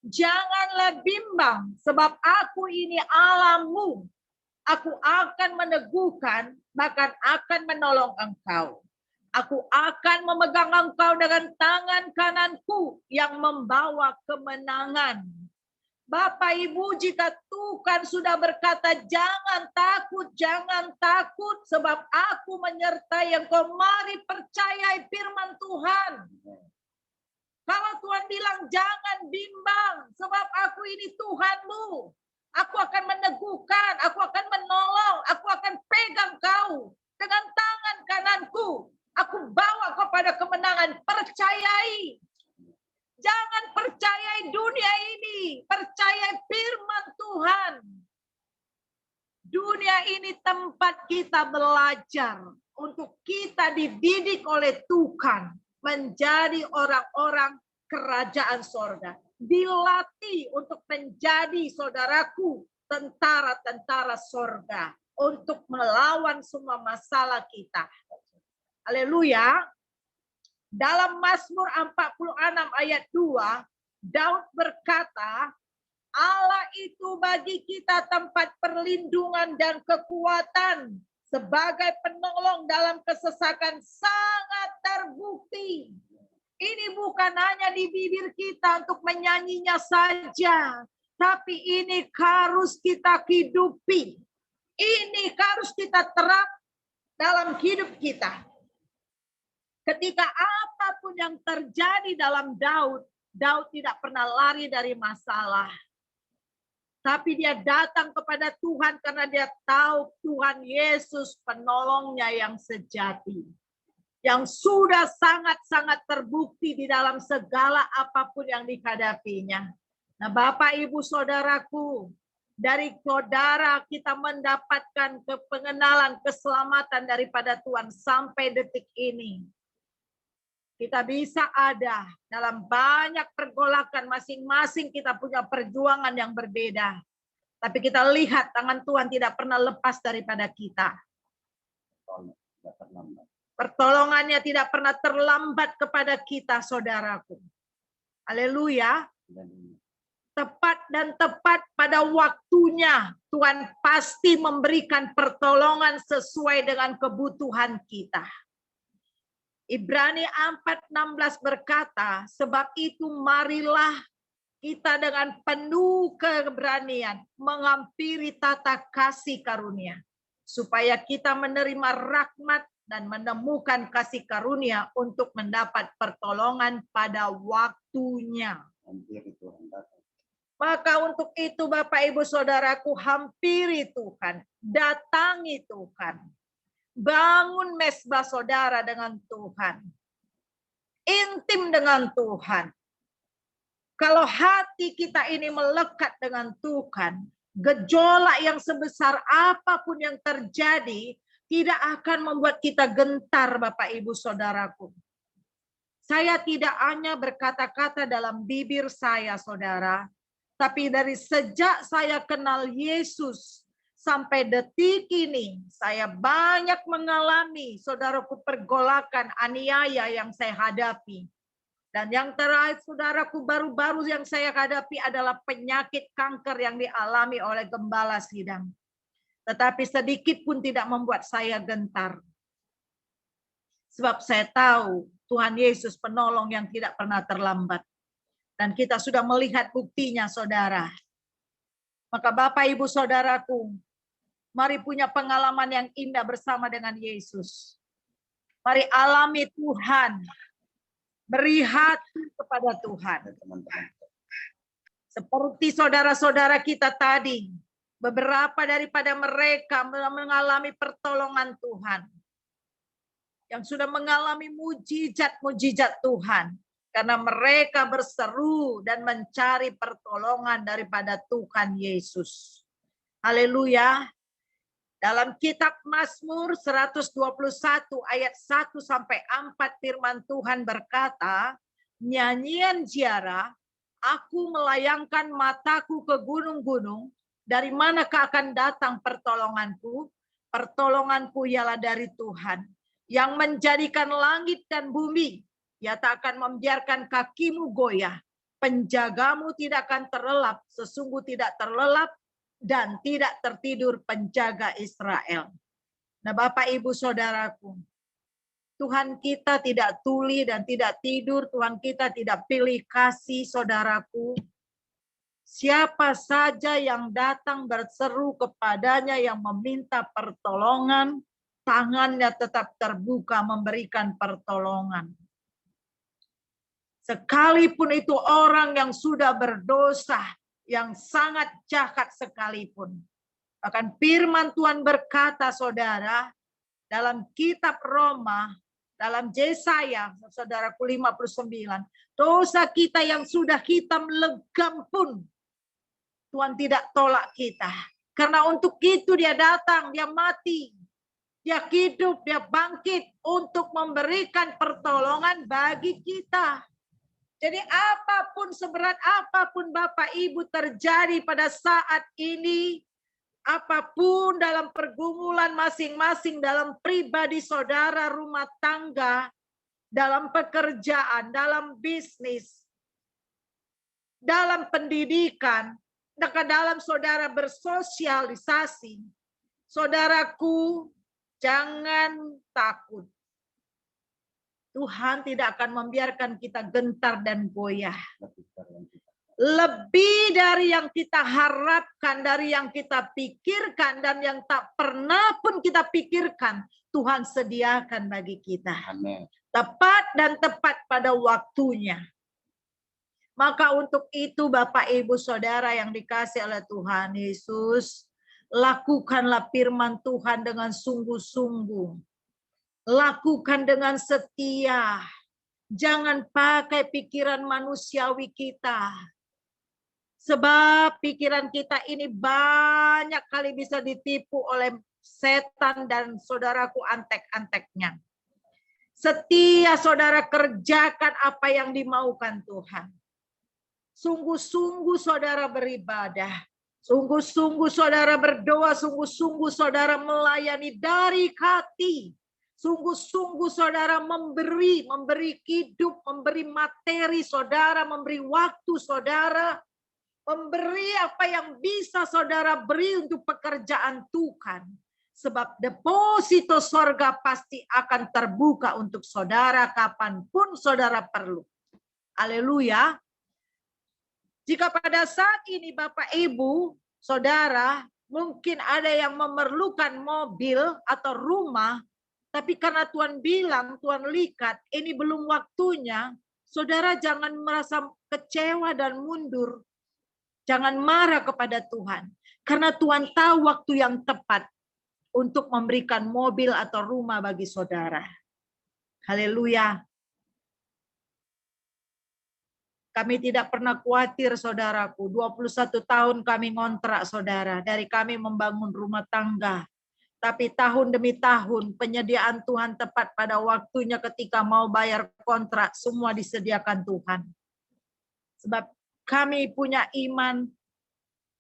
Janganlah bimbang, sebab aku ini Allahmu. Aku akan meneguhkan, bahkan akan menolong engkau. Aku akan memegang engkau dengan tangan kananku yang membawa kemenangan. Bapak Ibu, jika Tuhan sudah berkata, jangan takut, sebab aku menyertai engkau. Mari percayai firman Tuhan. Kalau Tuhan bilang, jangan bimbang, sebab aku ini Tuhanmu. Aku akan meneguhkan, aku akan menolong, aku akan pegang kau dengan tangan kananku. Aku bawa kepada kemenangan. Percayai. Jangan percayai dunia ini. Percayai firman Tuhan. Dunia ini tempat kita belajar. Untuk kita dididik oleh Tuhan. Menjadi orang-orang kerajaan sorga. Dilatih untuk menjadi saudaraku. Tentara-tentara sorga. Untuk melawan semua masalah kita. Haleluya. Dalam Mazmur 46 ayat 2, Daud berkata, Allah itu bagi kita tempat perlindungan dan kekuatan. Sebagai penolong dalam kesesakan sangat terbukti. Ini bukan hanya di bibir kita untuk menyanyinya saja. Tapi ini harus kita hidupi. Ini harus kita terap dalam hidup kita. Ketika apapun yang terjadi dalam Daud, Daud tidak pernah lari dari masalah. Tapi dia datang kepada Tuhan karena dia tahu Tuhan Yesus penolongnya yang sejati. Yang sudah sangat-sangat terbukti di dalam segala apapun yang dihadapinya. Nah, Bapak, Ibu, Saudaraku, dari saudara kita mendapatkan pengenalan keselamatan daripada Tuhan sampai detik ini. Kita bisa ada dalam banyak pergolakan, masing-masing kita punya perjuangan yang berbeda. Tapi kita lihat tangan Tuhan tidak pernah lepas daripada kita. Pertolongannya tidak pernah terlambat kepada kita, saudaraku. Haleluya. Tepat dan tepat pada waktunya Tuhan pasti memberikan pertolongan sesuai dengan kebutuhan kita. Ibrani 4:16 berkata, sebab itu marilah kita dengan penuh keberanian menghampiri tata kasih karunia, supaya kita menerima rahmat dan menemukan kasih karunia untuk mendapat pertolongan pada waktunya. Maka untuk itu Bapak Ibu Saudaraku, hampiri Tuhan, datangi Tuhan. Bangun mesbah saudara dengan Tuhan. Intim dengan Tuhan. Kalau hati kita ini melekat dengan Tuhan, gejolak yang sebesar apapun yang terjadi, tidak akan membuat kita gentar, Bapak Ibu Saudaraku. Saya tidak hanya berkata-kata dalam bibir saya, saudara, tapi dari sejak saya kenal Yesus, sampai detik ini saya banyak mengalami, saudaraku, pergolakan, aniaya yang saya hadapi. Dan yang terakhir, saudaraku, baru-baru yang saya hadapi adalah penyakit kanker yang dialami oleh gembala sidang. Tetapi sedikit pun tidak membuat saya gentar. Sebab saya tahu Tuhan Yesus penolong yang tidak pernah terlambat. Dan kita sudah melihat buktinya, saudara. Maka Bapak, Ibu, saudaraku, mari punya pengalaman yang indah bersama dengan Yesus. Mari alami Tuhan. Beri hati kepada Tuhan. Seperti saudara-saudara kita tadi. Beberapa daripada mereka mengalami pertolongan Tuhan. Yang sudah mengalami mujizat-mujizat Tuhan. Karena mereka berseru dan mencari pertolongan daripada Tuhan Yesus. Haleluya. Dalam kitab Mazmur 121 ayat 1 sampai 4 firman Tuhan berkata, nyanyian ziarah, aku melayangkan mataku ke gunung-gunung, dari manakah akan datang pertolonganku? Pertolonganku ialah dari Tuhan, yang menjadikan langit dan bumi. Ia tak akan membiarkan kakimu goyah. Penjagamu tidak akan terlelap, sesungguh tidak terlelap, dan tidak tertidur penjaga Israel. Nah, Bapak, Ibu, saudaraku, Tuhan kita tidak tuli dan tidak tidur. Tuhan kita tidak pilih kasih, saudaraku. Siapa saja yang datang berseru kepadanya yang meminta pertolongan, tangannya tetap terbuka memberikan pertolongan. Sekalipun itu orang yang sudah berdosa, yang sangat jahat sekalipun. Bahkan firman Tuhan berkata, saudara, dalam kitab Roma, dalam Yesaya, saudaraku 59, dosa kita yang sudah hitam legam pun, Tuhan tidak tolak kita. Karena untuk itu dia datang, dia mati, dia hidup, dia bangkit untuk memberikan pertolongan bagi kita. Jadi apapun, seberat apapun Bapak Ibu terjadi pada saat ini, apapun dalam pergumulan masing-masing, dalam pribadi saudara, rumah tangga, dalam pekerjaan, dalam bisnis, dalam pendidikan, dalam saudara bersosialisasi, saudaraku, jangan takut. Tuhan tidak akan membiarkan kita gentar dan goyah. Lebih dari yang kita harapkan, dari yang kita pikirkan, dan yang tak pernah pun kita pikirkan, Tuhan sediakan bagi kita. Amin. Tepat dan tepat pada waktunya. Maka untuk itu Bapak, Ibu, Saudara yang dikasihi oleh Tuhan Yesus, lakukanlah firman Tuhan dengan sungguh-sungguh. Lakukan dengan setia. Jangan pakai pikiran manusiawi kita. Sebab pikiran kita ini banyak kali bisa ditipu oleh setan dan saudaraku antek-anteknya. Setia saudara kerjakan apa yang dimaukan Tuhan. Sungguh-sungguh saudara beribadah. Sungguh-sungguh saudara berdoa. Sungguh-sungguh saudara melayani dari hati. Sungguh-sungguh saudara memberi hidup, memberi materi saudara, memberi waktu saudara, memberi apa yang bisa saudara beri untuk pekerjaan Tuhan. Sebab deposito sorga pasti akan terbuka untuk saudara kapanpun saudara perlu. Haleluya. Jika pada saat ini Bapak Ibu, saudara, mungkin ada yang memerlukan mobil atau rumah, tapi karena Tuhan bilang, Tuhan lihat, ini belum waktunya, saudara jangan merasa kecewa dan mundur. Jangan marah kepada Tuhan. Karena Tuhan tahu waktu yang tepat untuk memberikan mobil atau rumah bagi saudara. Haleluya. Kami tidak pernah khawatir, saudaraku. 21 tahun kami ngontrak, saudara. Dari kami membangun rumah tangga. Tapi tahun demi tahun penyediaan Tuhan tepat pada waktunya ketika mau bayar kontrak. Semua disediakan Tuhan. Sebab kami punya iman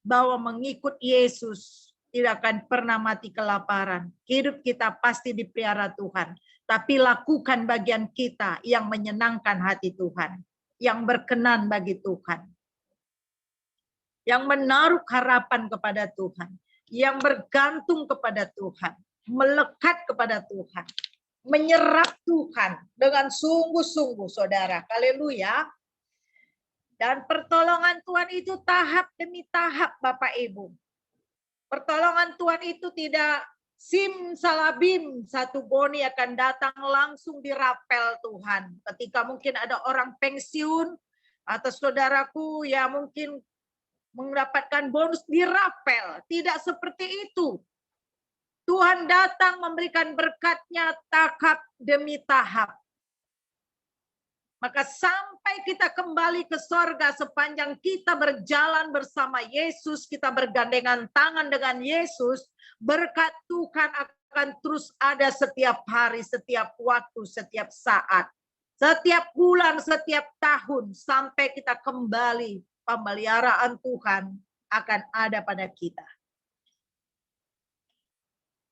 bahwa mengikut Yesus tidak akan pernah mati kelaparan. Hidup kita pasti dipelihara Tuhan. Tapi lakukan bagian kita yang menyenangkan hati Tuhan. Yang berkenan bagi Tuhan. Yang menaruh harapan kepada Tuhan. Yang bergantung kepada Tuhan. Melekat kepada Tuhan. Menyerap Tuhan dengan sungguh-sungguh, saudara. Haleluya. Dan pertolongan Tuhan itu tahap demi tahap, Bapak Ibu. Pertolongan Tuhan itu tidak simsalabim, satu boni akan datang langsung dirapel Tuhan. Ketika mungkin ada orang pensiun, atau saudaraku ya mungkin mendapatkan bonus dirapel. Tidak seperti itu. Tuhan datang memberikan berkatnya tahap demi tahap. Maka sampai kita kembali ke sorga, sepanjang kita berjalan bersama Yesus, kita bergandengan tangan dengan Yesus, berkat Tuhan akan terus ada setiap hari, setiap waktu, setiap saat. Setiap bulan, setiap tahun, sampai kita kembali, pemeliharaan Tuhan akan ada pada kita.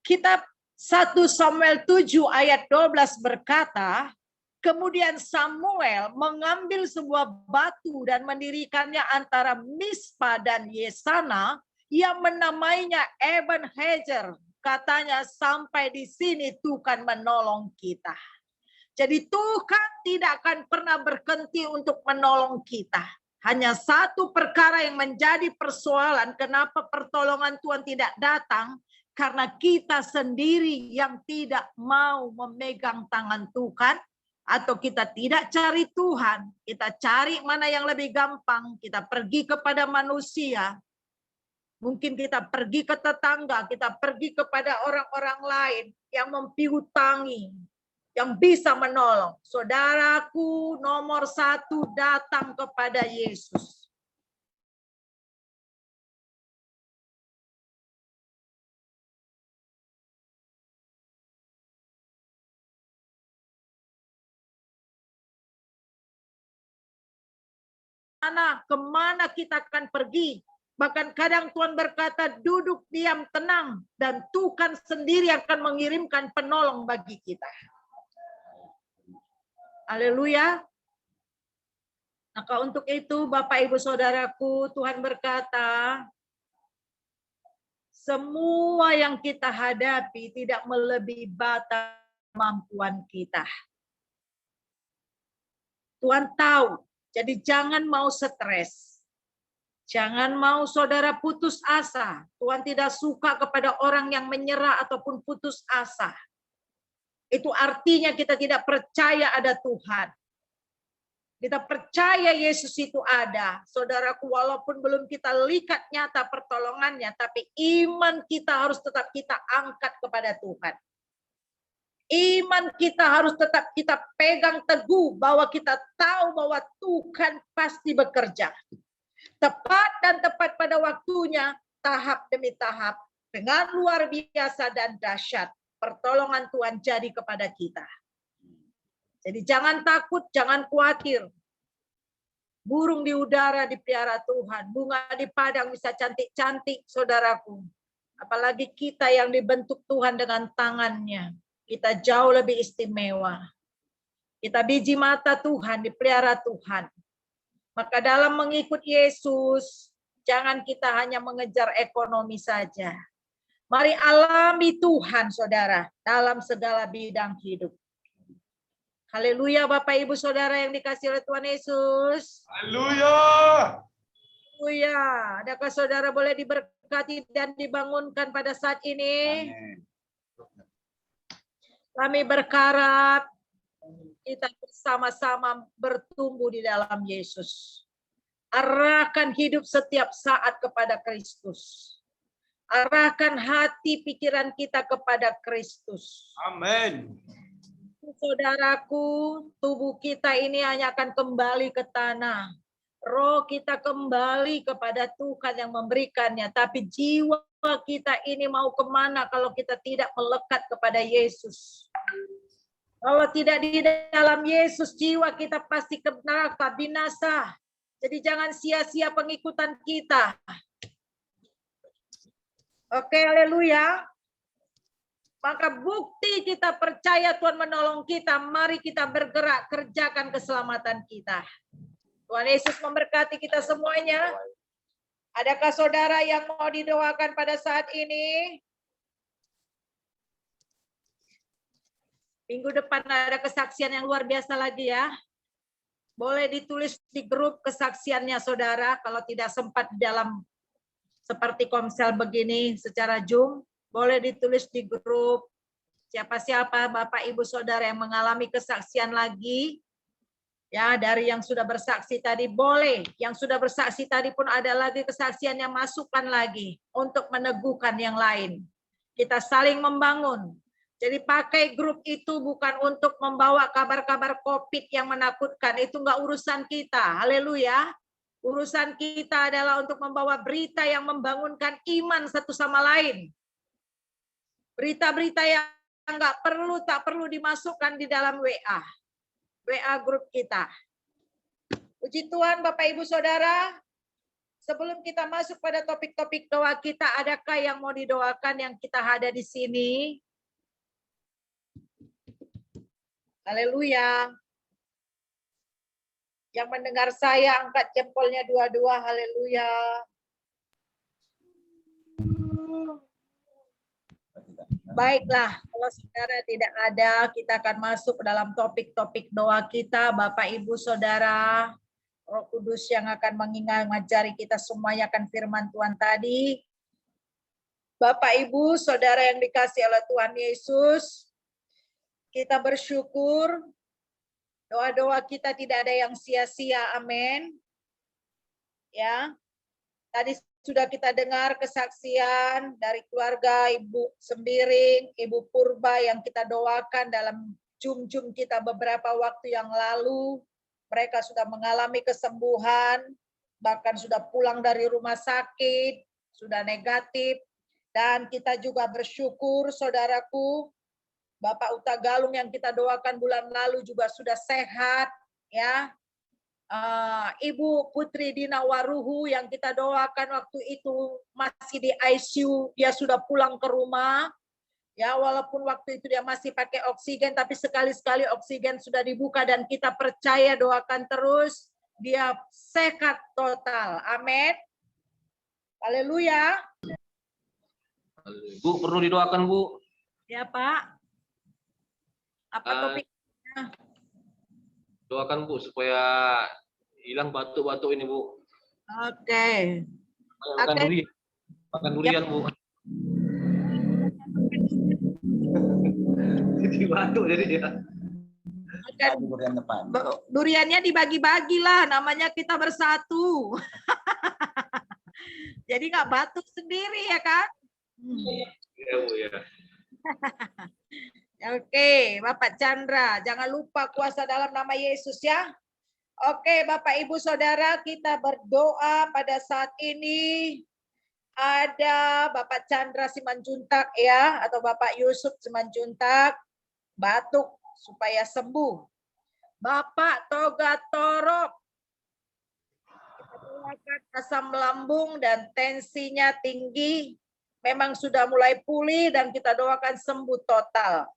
Kitab 1 Samuel 7 ayat 12 berkata, kemudian Samuel mengambil sebuah batu dan mendirikannya antara Mispa dan Yesana yang menamainya Ebenhezer. Katanya sampai di sini Tuhan menolong kita. Jadi Tuhan tidak akan pernah berhenti untuk menolong kita. Hanya satu perkara yang menjadi persoalan kenapa pertolongan Tuhan tidak datang. Karena kita sendiri yang tidak mau memegang tangan Tuhan. Atau kita tidak cari Tuhan, kita cari mana yang lebih gampang, kita pergi kepada manusia. Mungkin kita pergi ke tetangga, kita pergi kepada orang-orang lain yang mempiutangi, yang bisa menolong. Saudaraku nomor 1 datang kepada Yesus. Kemana kita akan pergi. Bahkan kadang Tuhan berkata duduk diam tenang. Dan Tuhan sendiri akan mengirimkan penolong bagi kita. Haleluya. Maka untuk itu Bapak Ibu Saudaraku, Tuhan berkata, semua yang kita hadapi tidak melebihi batas kemampuan kita. Tuhan tahu. Jadi jangan mau stres. Jangan mau saudara putus asa. Tuhan tidak suka kepada orang yang menyerah ataupun putus asa. Itu artinya kita tidak percaya ada Tuhan. Kita percaya Yesus itu ada. Saudaraku, walaupun belum kita lihat nyata pertolongannya, tapi iman kita harus tetap kita angkat kepada Tuhan. Iman kita harus tetap kita pegang teguh bahwa kita tahu bahwa Tuhan pasti bekerja. Tepat dan tepat pada waktunya, tahap demi tahap, dengan luar biasa dan dahsyat, pertolongan Tuhan jadi kepada kita. Jadi jangan takut, jangan khawatir. Burung di udara dipelihara Tuhan, bunga di padang bisa cantik-cantik, saudaraku. Apalagi kita yang dibentuk Tuhan dengan tangannya. Kita jauh lebih istimewa. Kita biji mata Tuhan, dipelihara Tuhan. Maka dalam mengikut Yesus, jangan kita hanya mengejar ekonomi saja. Mari alami Tuhan, saudara, dalam segala bidang hidup. Haleluya, Bapak Ibu Saudara yang dikasihi oleh Tuhan Yesus. Haleluya. Haleluya. Adakah saudara boleh diberkati dan dibangunkan pada saat ini? Amin. Kami berharap kita bersama-sama bertumbuh di dalam Yesus. Arahkan hidup setiap saat kepada Kristus. Arahkan hati pikiran kita kepada Kristus. Amin. Saudaraku, tubuh kita ini hanya akan kembali ke tanah. Roh kita kembali kepada Tuhan yang memberikannya. Tapi jiwa kita ini mau kemana kalau kita tidak melekat kepada Yesus? Kalau tidak di dalam Yesus, jiwa kita pasti ke neraka, binasa. Jadi jangan sia-sia pengikutan kita. Oke, haleluya. Maka bukti kita percaya Tuhan menolong kita, mari kita bergerak kerjakan keselamatan kita. Tuhan Yesus memberkati kita semuanya. Adakah saudara yang mau didoakan pada saat ini? Minggu depan ada kesaksian yang luar biasa lagi ya. Boleh ditulis di grup kesaksiannya saudara, kalau tidak sempat di dalam seperti komsel begini secara Zoom, boleh ditulis di grup. Siapa-siapa Bapak Ibu Saudara yang mengalami kesaksian lagi, ya dari yang sudah bersaksi tadi boleh, yang sudah bersaksi tadi pun ada lagi kesaksian yang masukkan lagi untuk meneguhkan yang lain. Kita saling membangun. Jadi pakai grup itu bukan untuk membawa kabar-kabar COVID yang menakutkan, itu enggak urusan kita. Haleluya. Urusan kita adalah untuk membawa berita yang membangunkan iman satu sama lain. Berita-berita yang tak perlu dimasukkan di dalam WA grup kita. Puji Tuhan Bapak Ibu Saudara, sebelum kita masuk pada topik-topik doa kita, adakah yang mau didoakan yang kita ada di sini? Haleluya. Yang mendengar saya angkat jempolnya dua-dua, haleluya. Baiklah, kalau saudara tidak ada, kita akan masuk ke dalam topik-topik doa kita. Bapak, Ibu, Saudara, Roh Kudus yang akan mengajari kita semuanya akan firman Tuhan tadi. Bapak, Ibu, Saudara yang dikasihi oleh Tuhan Yesus, kita bersyukur doa-doa kita tidak ada yang sia-sia, amin. Ya, tadi sudah kita dengar kesaksian dari keluarga Ibu Sembiring, Ibu Purba yang kita doakan dalam Zoom kita beberapa waktu yang lalu. Mereka sudah mengalami kesembuhan, bahkan sudah pulang dari rumah sakit, sudah negatif. Dan kita juga bersyukur saudaraku, Bapak Uta Galung yang kita doakan bulan lalu juga sudah sehat, ya. Ibu Putri Dina Waruhu yang kita doakan waktu itu masih di ICU, dia sudah pulang ke rumah. Ya, walaupun waktu itu dia masih pakai oksigen, tapi sekali-sekali oksigen sudah dibuka dan kita percaya doakan terus, dia sehat total. Amin. Haleluya. Bu, perlu didoakan, Bu. Ya, Pak. Apa topiknya? Doakan, Bu, supaya hilang batuk-batuk ini, Bu. Oke. Makan durian, Bu. Jadi batuk jadi ya. Duriannya dibagi-bagi lah, namanya kita bersatu. Jadi nggak batuk sendiri ya kan? Iya, Bu, ya. Oke, Bapak Chandra, jangan lupa kuasa dalam nama Yesus ya. Oke, Bapak Ibu Saudara, kita berdoa pada saat ini. Ada Bapak Chandra Simanjuntak ya, atau Bapak Yusuf Simanjuntak, batuk supaya sembuh. Bapak Toga Torok, kita doakan asam lambung dan tensinya tinggi, memang sudah mulai pulih dan kita doakan sembuh total.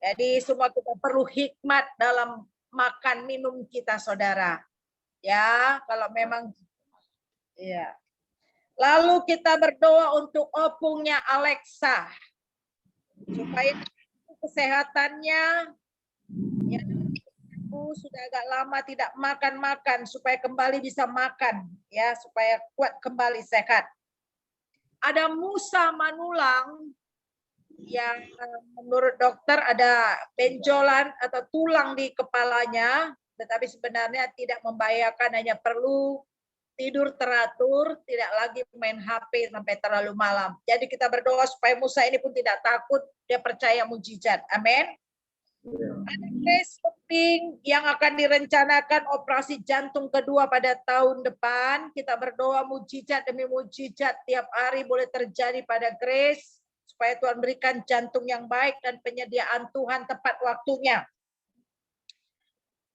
Jadi semua kita perlu hikmat dalam makan minum kita saudara. Ya, kalau memang ya. Lalu kita berdoa untuk opungnya Alexa supaya kesehatannya ya, sudah agak lama tidak makan supaya kembali bisa makan ya, supaya kuat kembali sehat. Ada Musa Manulang yang menurut dokter ada benjolan atau tulang di kepalanya, tetapi sebenarnya tidak membahayakan, hanya perlu tidur teratur, tidak lagi main HP sampai terlalu malam. Jadi kita berdoa supaya Musa ini pun tidak takut, dia percaya mujizat. Amin. Ada Grace Keping yang akan direncanakan operasi jantung kedua pada tahun depan. Kita berdoa mujizat demi mujizat tiap hari boleh terjadi pada Grace, supaya Tuhan berikan jantung yang baik dan penyediaan Tuhan tepat waktunya.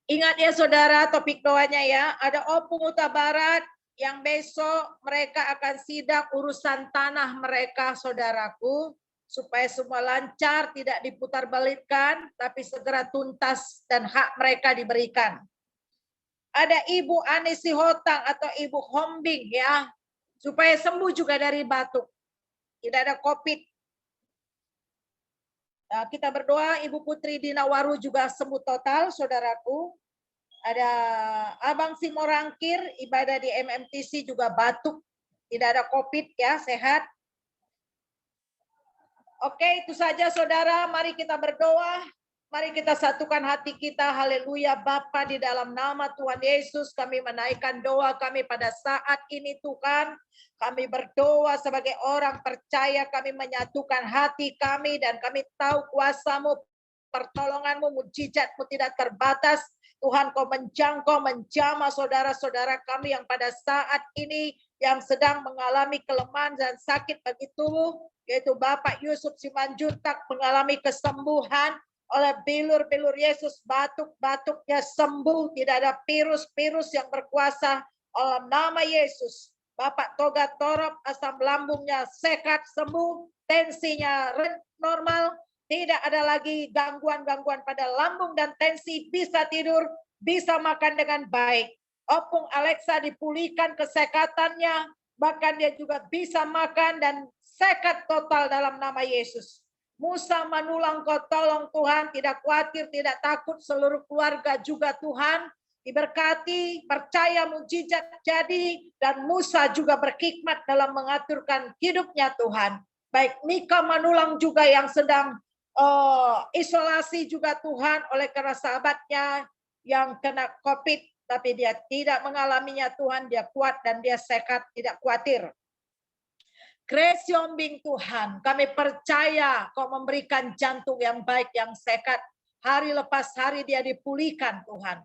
Ingat ya saudara, topik doanya ya, ada Opung Huta Barat yang besok mereka akan sidang urusan tanah mereka, saudaraku, supaya semua lancar, tidak diputarbalikkan, tapi segera tuntas dan hak mereka diberikan. Ada Ibu Anesi Hotang atau Ibu Hombing ya, supaya sembuh juga dari batuk, tidak ada COVID. Nah, kita berdoa Ibu Putri Dinawaru juga sembuh total, saudaraku. Ada Abang Simorangkir, ibadah di MMTC juga batuk, tidak ada COVID ya, sehat. Oke, itu saja saudara, mari kita berdoa. Mari kita satukan hati kita, haleluya. Bapa, di dalam nama Tuhan Yesus, kami menaikkan doa kami pada saat ini Tuhan. Kami berdoa sebagai orang percaya, kami menyatukan hati kami, dan kami tahu kuasa-Mu, pertolongan-Mu, mujizat-Mu tidak terbatas. Tuhan, Kau menjangkau, menjamah saudara-saudara kami yang pada saat ini yang sedang mengalami kelemahan dan sakit bagi tubuh, yaitu Bapak Yusuf Simanjuntak mengalami kesembuhan oleh bilur-bilur Yesus, batuk-batuknya sembuh, tidak ada virus-virus yang berkuasa dalam nama Yesus. Bapak Toga Torop, asam lambungnya sehat, sembuh, tensinya normal, tidak ada lagi gangguan-gangguan pada lambung dan tensi, bisa tidur, bisa makan dengan baik. Opung Alexa dipulihkan kesehatannya, bahkan dia juga bisa makan dan sehat total dalam nama Yesus. Musa Manulang, Kau tolong Tuhan, tidak khawatir, tidak takut, seluruh keluarga juga Tuhan, diberkati, percaya mujizat jadi, dan Musa juga berhikmat dalam mengaturkan hidupnya Tuhan. Baik Mika Manulang juga yang sedang isolasi juga Tuhan oleh karena sahabatnya yang kena COVID, tapi dia tidak mengalaminya Tuhan, dia kuat dan dia sehat, tidak khawatir. Grace Yombing Tuhan, kami percaya Kau memberikan jantung yang baik, yang sehat, hari lepas hari dia dipulihkan Tuhan.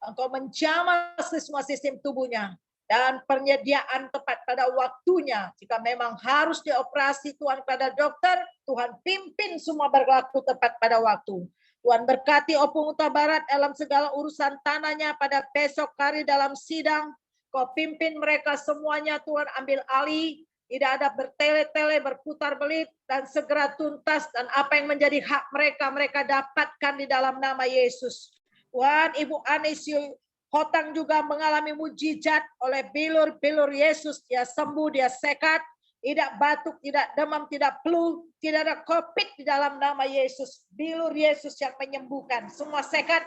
Engkau menjamah semua sistem tubuhnya, dan penyediaan tepat pada waktunya. Jika memang harus dioperasi Tuhan pada dokter, Tuhan pimpin semua berlaku tepat pada waktu. Tuhan berkati Opung Utara Barat dalam segala urusan tanahnya pada besok hari dalam sidang. Kau pimpin mereka semuanya Tuhan, ambil alih. Tidak ada bertele-tele, berputar belit, dan segera tuntas. Dan apa yang menjadi hak mereka, mereka dapatkan di dalam nama Yesus. Tuhan, Ibu Anesi Hotang juga mengalami mujizat oleh bilur-bilur Yesus. Dia sembuh, dia sehat, tidak batuk, tidak demam, tidak flu, tidak ada COVID di dalam nama Yesus. Bilur Yesus yang menyembuhkan, semua sehat.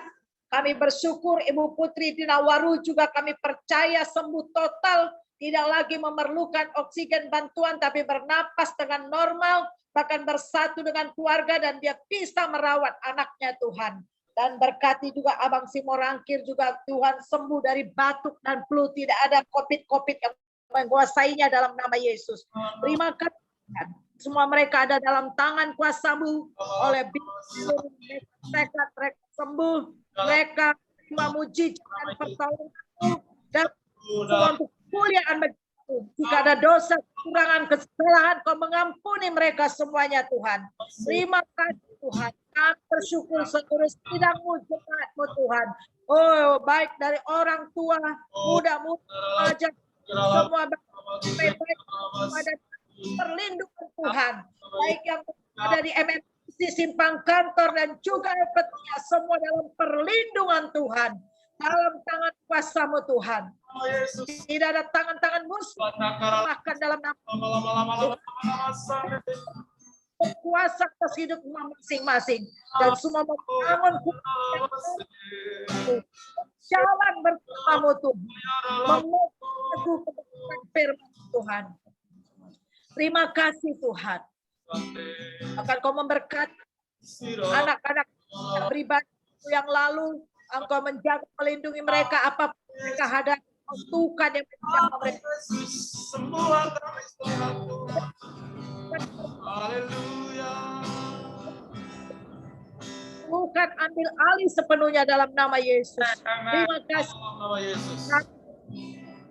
Kami bersyukur Ibu Putri Dinawaru juga kami percaya sembuh total, tidak lagi memerlukan oksigen bantuan, tapi bernapas dengan normal, bahkan bersatu dengan keluarga, dan dia bisa merawat anaknya Tuhan. Dan berkati juga Abang Simorangkir juga Tuhan sembuh dari batuk dan flu. Tidak ada COVID yang menguasainya dalam nama Yesus. Terima kasih. Semua mereka ada dalam tangan kuasa-Mu. Oleh mereka sembuh. Mereka terima mujizat dan pertolongan-Mu. Dan untuk kemuliaan begitu. Jika ada dosa, kekurangan, kesalahan, Kau mengampuni mereka semuanya Tuhan. Terima kasih Tuhan. Kami bersyukur seluruh sidang-Mu, jemaat-Mu Tuhan. Oh, baik dari orang tua, muda-muda, remaja, semua baik pada perlindungan Tuhan. Baik yang ada di MMC Simpang Kantor dan juga petugas semua dalam perlindungan Tuhan. Dalam tangan kuasa-Mu Tuhan. Tidak ada tangan-tangan musuh bahkan dalam nama kuasa atas hidup masing-masing, dan semua membangun jalan bersama Tuhan, menuju kebenaran firman Tuhan. Terima kasih Tuhan. Akan Kau memberkati anak-anak pribadi yang lalu, Engkau menjaga, melindungi mereka apapun mereka hadapi. Tuhan yang menjaga mereka. Haleluya. Tuhan ambil alih sepenuhnya dalam nama Yesus. Terima kasih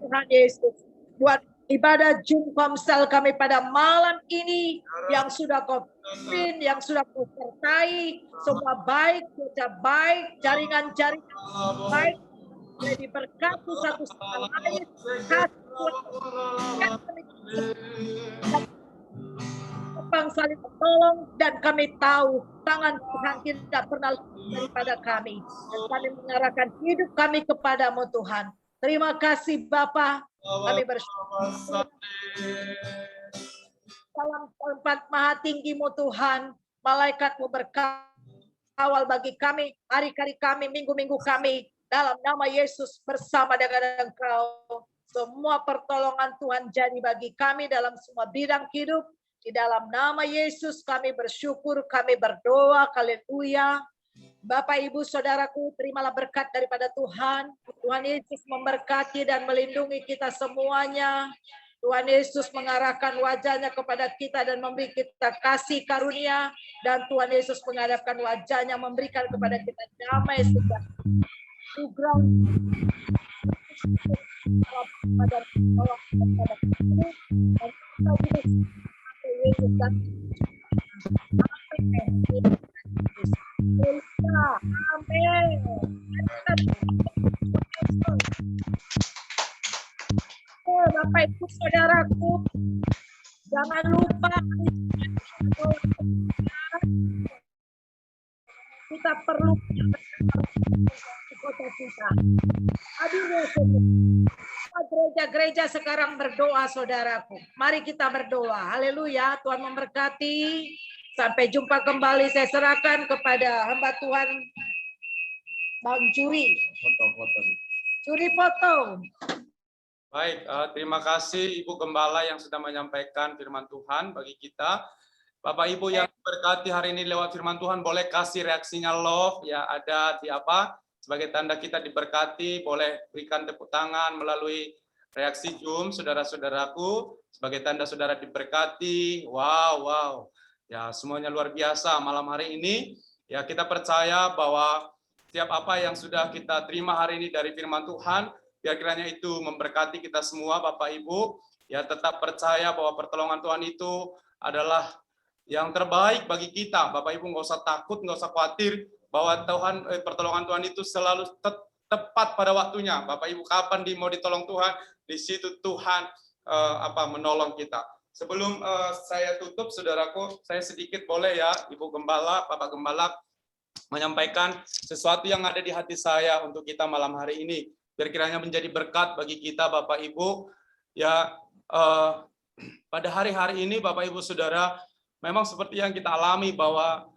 Tuhan Yesus buat ibadah Jumkomsel kami pada malam ini yang sudah Kau pimpin, yang sudah Kau sertai, semua baik, kerja baik, jaringan-jaringan baik, jadi berkati satu sama lain, kasih Tuhan saling menolong, dan kami tahu tangan Tuhan tidak pernah lepas daripada kami. Dan kami mengarahkan hidup kami kepadamu Tuhan. Terima kasih Bapa. Kami bersyukur dalam tempat maha tinggimu Tuhan. Malaikatmu berkawal bagi kami, hari-hari kami, minggu-minggu kami. Dalam nama Yesus bersama dengan Engkau. Semua pertolongan Tuhan jadi bagi kami dalam semua bidang hidup. Di dalam nama Yesus kami bersyukur, kami berdoa, haleluya. Bapak, Ibu, Saudaraku, terimalah berkat daripada Tuhan. Tuhan Yesus memberkati dan melindungi kita semuanya. Tuhan Yesus mengarahkan wajahnya kepada kita dan memberi kita kasih karunia. Dan Tuhan Yesus menghadapkan wajahnya memberikan kepada kita damai sejahtera. Anugerah pada Allah kepada kita. Amin. Bapak Ibu Saudaraku, jangan lupa kita perlu kota kita. Gereja-gereja sekarang berdoa, saudaraku. Mari kita berdoa. Haleluya. Tuhan memberkati. Sampai jumpa kembali. Saya serahkan kepada hamba Tuhan Bang Juri. Juri foto. Baik, terima kasih Ibu Gembala yang sudah menyampaikan firman Tuhan bagi kita. Bapak Ibu yang berkati hari ini lewat firman Tuhan, boleh kasih reaksinya love, ya ada di apa? Sebagai tanda kita diberkati, boleh berikan tepuk tangan melalui reaksi Zoom, saudara-saudaraku. Sebagai tanda saudara diberkati. Wow. Ya, semuanya luar biasa malam hari ini. Ya, kita percaya bahwa setiap apa yang sudah kita terima hari ini dari firman Tuhan, biar kiranya itu memberkati kita semua, Bapak Ibu. Ya, tetap percaya bahwa pertolongan Tuhan itu adalah yang terbaik bagi kita. Bapak Ibu nggak usah takut, nggak usah khawatir bahwa pertolongan Tuhan itu selalu tepat pada waktunya. Bapak Ibu kapan mau ditolong Tuhan, di situ Tuhan menolong kita. Sebelum saya tutup, saudaraku, saya sedikit boleh ya, Ibu Gembala, Bapak Gembala, menyampaikan sesuatu yang ada di hati saya untuk kita malam hari ini. Biar kiranya menjadi berkat bagi kita, Bapak Ibu. Ya, pada hari-hari ini, Bapak Ibu Saudara, memang seperti yang kita alami bahwa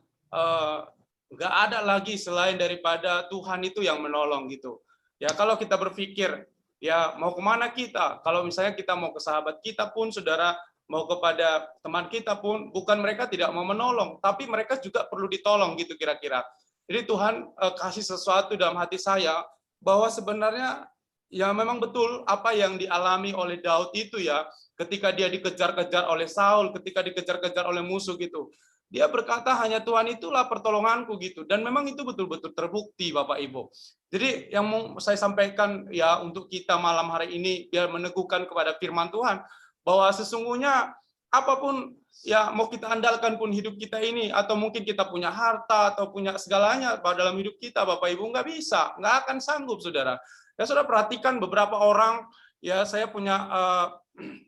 nggak ada lagi selain daripada Tuhan itu yang menolong gitu. Ya kalau kita berpikir, ya mau kemana kita? Kalau misalnya kita mau ke sahabat kita pun, saudara, mau kepada teman kita pun, bukan mereka tidak mau menolong, tapi mereka juga perlu ditolong gitu kira-kira. Jadi Tuhan kasih sesuatu dalam hati saya, bahwa sebenarnya ya memang betul apa yang dialami oleh Daud itu ya, ketika dia dikejar-kejar oleh Saul, ketika dikejar-kejar oleh musuh gitu. Dia berkata hanya Tuhan itulah pertolonganku gitu. Dan memang itu betul-betul terbukti Bapak Ibu. Jadi yang mau saya sampaikan ya untuk kita malam hari ini biar meneguhkan kepada firman Tuhan bahwa sesungguhnya apapun ya mau kita andalkan pun hidup kita ini atau mungkin kita punya harta atau punya segalanya dalam hidup kita Bapak Ibu nggak bisa, nggak akan sanggup Saudara. Ya Saudara perhatikan beberapa orang ya saya punya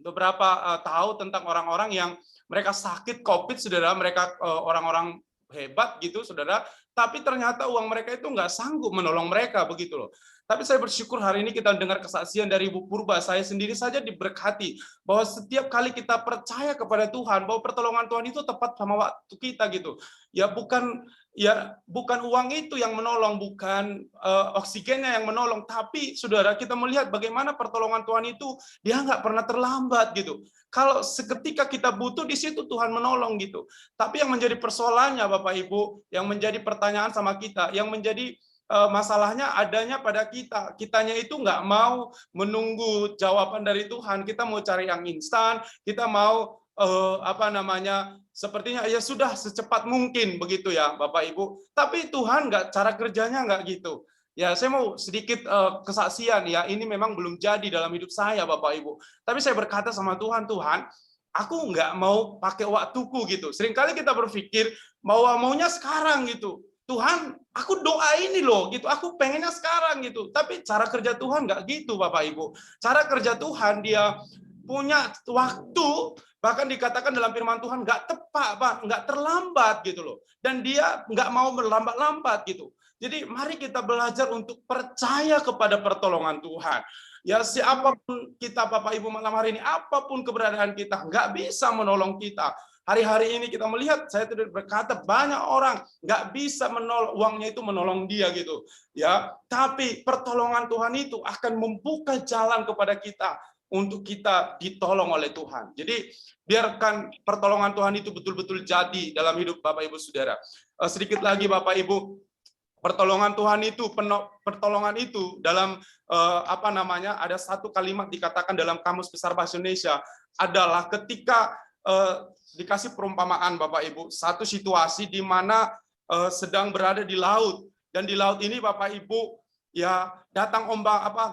beberapa tahu tentang orang-orang yang mereka sakit COVID, saudara, mereka orang-orang hebat gitu, saudara, tapi ternyata uang mereka itu nggak sanggup menolong mereka, begitu loh. Tapi saya bersyukur hari ini kita dengar kesaksian dari Ibu Purba, saya sendiri saja diberkati, bahwa setiap kali kita percaya kepada Tuhan, bahwa pertolongan Tuhan itu tepat sama waktu kita gitu. Ya bukan uang itu yang menolong, bukan oksigennya yang menolong, tapi saudara kita melihat bagaimana pertolongan Tuhan itu dia nggak pernah terlambat gitu. Kalau seketika kita butuh di situ Tuhan menolong gitu. Tapi yang menjadi persoalannya Bapak Ibu, yang menjadi pertanyaan sama kita, yang menjadi masalahnya adanya pada kita. Kitanya itu nggak mau menunggu jawaban dari Tuhan. Kita mau cari yang instan, kita mau sepertinya ya sudah secepat mungkin begitu ya Bapak Ibu. Tapi Tuhan cara kerjanya nggak gitu. Ya saya mau sedikit kesaksian ya, ini memang belum jadi dalam hidup saya Bapak Ibu. Tapi saya berkata sama Tuhan, Tuhan, aku nggak mau pakai waktuku gitu. Seringkali kita berpikir bahwa maunya sekarang gitu. Tuhan aku doa ini loh gitu, aku pengennya sekarang gitu. Tapi cara kerja Tuhan nggak gitu Bapak Ibu. Cara kerja Tuhan dia punya waktu, bahkan dikatakan dalam firman Tuhan nggak tepat, Pak, nggak terlambat gitu loh. Dan dia nggak mau berlambat-lambat gitu. Jadi mari kita belajar untuk percaya kepada pertolongan Tuhan. Ya siapapun kita Bapak Ibu malam hari ini, apapun keberadaan kita, nggak bisa menolong kita. Hari-hari ini kita melihat, saya tidak berkata banyak orang nggak bisa menolong, uangnya itu menolong dia gitu, ya. Tapi pertolongan Tuhan itu akan membuka jalan kepada kita untuk kita ditolong oleh Tuhan. Jadi biarkan pertolongan Tuhan itu betul-betul jadi dalam hidup Bapak Ibu Saudara. Sedikit lagi Bapak Ibu, pertolongan Tuhan itu, pertolongan itu dalam ada satu kalimat dikatakan dalam Kamus Besar Bahasa Indonesia adalah ketika dikasih perumpamaan Bapak Ibu, satu situasi di mana sedang berada di laut, dan di laut ini Bapak Ibu ya datang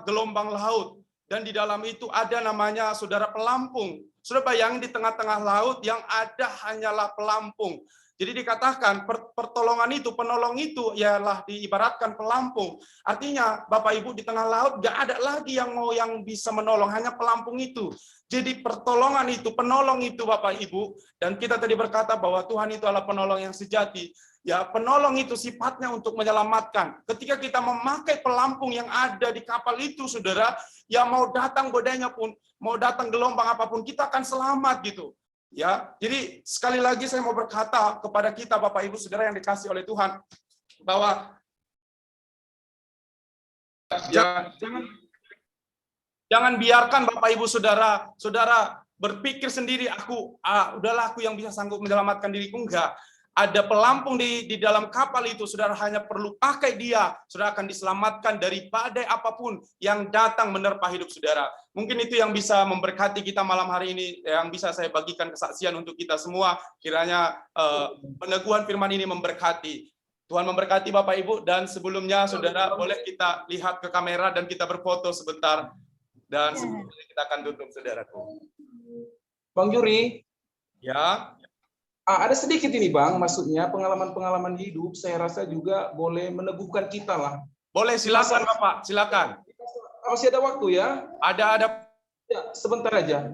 gelombang laut, dan di dalam itu ada namanya saudara pelampung. Sudah bayangin di tengah-tengah laut yang ada hanyalah pelampung. Jadi dikatakan pertolongan itu, penolong itu ialah diibaratkan pelampung. Artinya Bapak Ibu di tengah laut gak ada lagi yang bisa menolong, hanya pelampung itu. Jadi pertolongan itu, penolong itu Bapak Ibu, dan kita tadi berkata bahwa Tuhan itu adalah penolong yang sejati. Ya, penolong itu sifatnya untuk menyelamatkan. Ketika kita memakai pelampung yang ada di kapal itu, saudara, ya mau datang godanya pun, mau datang gelombang apapun, kita akan selamat gitu. Ya, jadi sekali lagi saya mau berkata kepada kita Bapak Ibu Saudara yang dikasih oleh Tuhan bahwa jangan biarkan Bapak Ibu Saudara berpikir sendiri udahlah aku yang bisa sanggup menyelamatkan diriku. Enggak. Ada pelampung di dalam kapal itu, saudara hanya perlu pakai dia, saudara akan diselamatkan dari badai apapun yang datang menerpa hidup saudara. Mungkin itu yang bisa memberkati kita malam hari ini, yang bisa saya bagikan kesaksian untuk kita semua. Kiranya peneguhan firman ini memberkati. Tuhan memberkati Bapak Ibu, dan sebelumnya saudara boleh kita lihat ke kamera dan kita berfoto sebentar, dan sebelumnya kita akan tutup saudaraku. Bang Juri, Ya. Ada sedikit ini Bang, maksudnya pengalaman-pengalaman hidup saya rasa juga boleh meneguhkan kita lah. Boleh, silakan Bapak, silakan. Masih ada waktu ya? Ada. Ya, sebentar aja.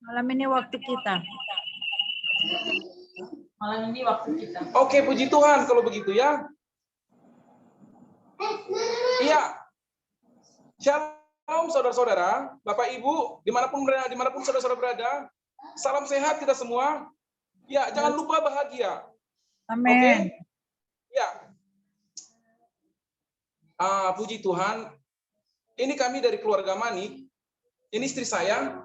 Malam ini waktu kita. Oke, puji Tuhan kalau begitu ya. Iya. Shalom saudara-saudara, Bapak Ibu, dimanapun saudara-saudara berada. Salam sehat kita semua. Ya, jangan lupa bahagia. Amin. Oke? Ya. Puji Tuhan. Ini kami dari keluarga Manik. Ini istri saya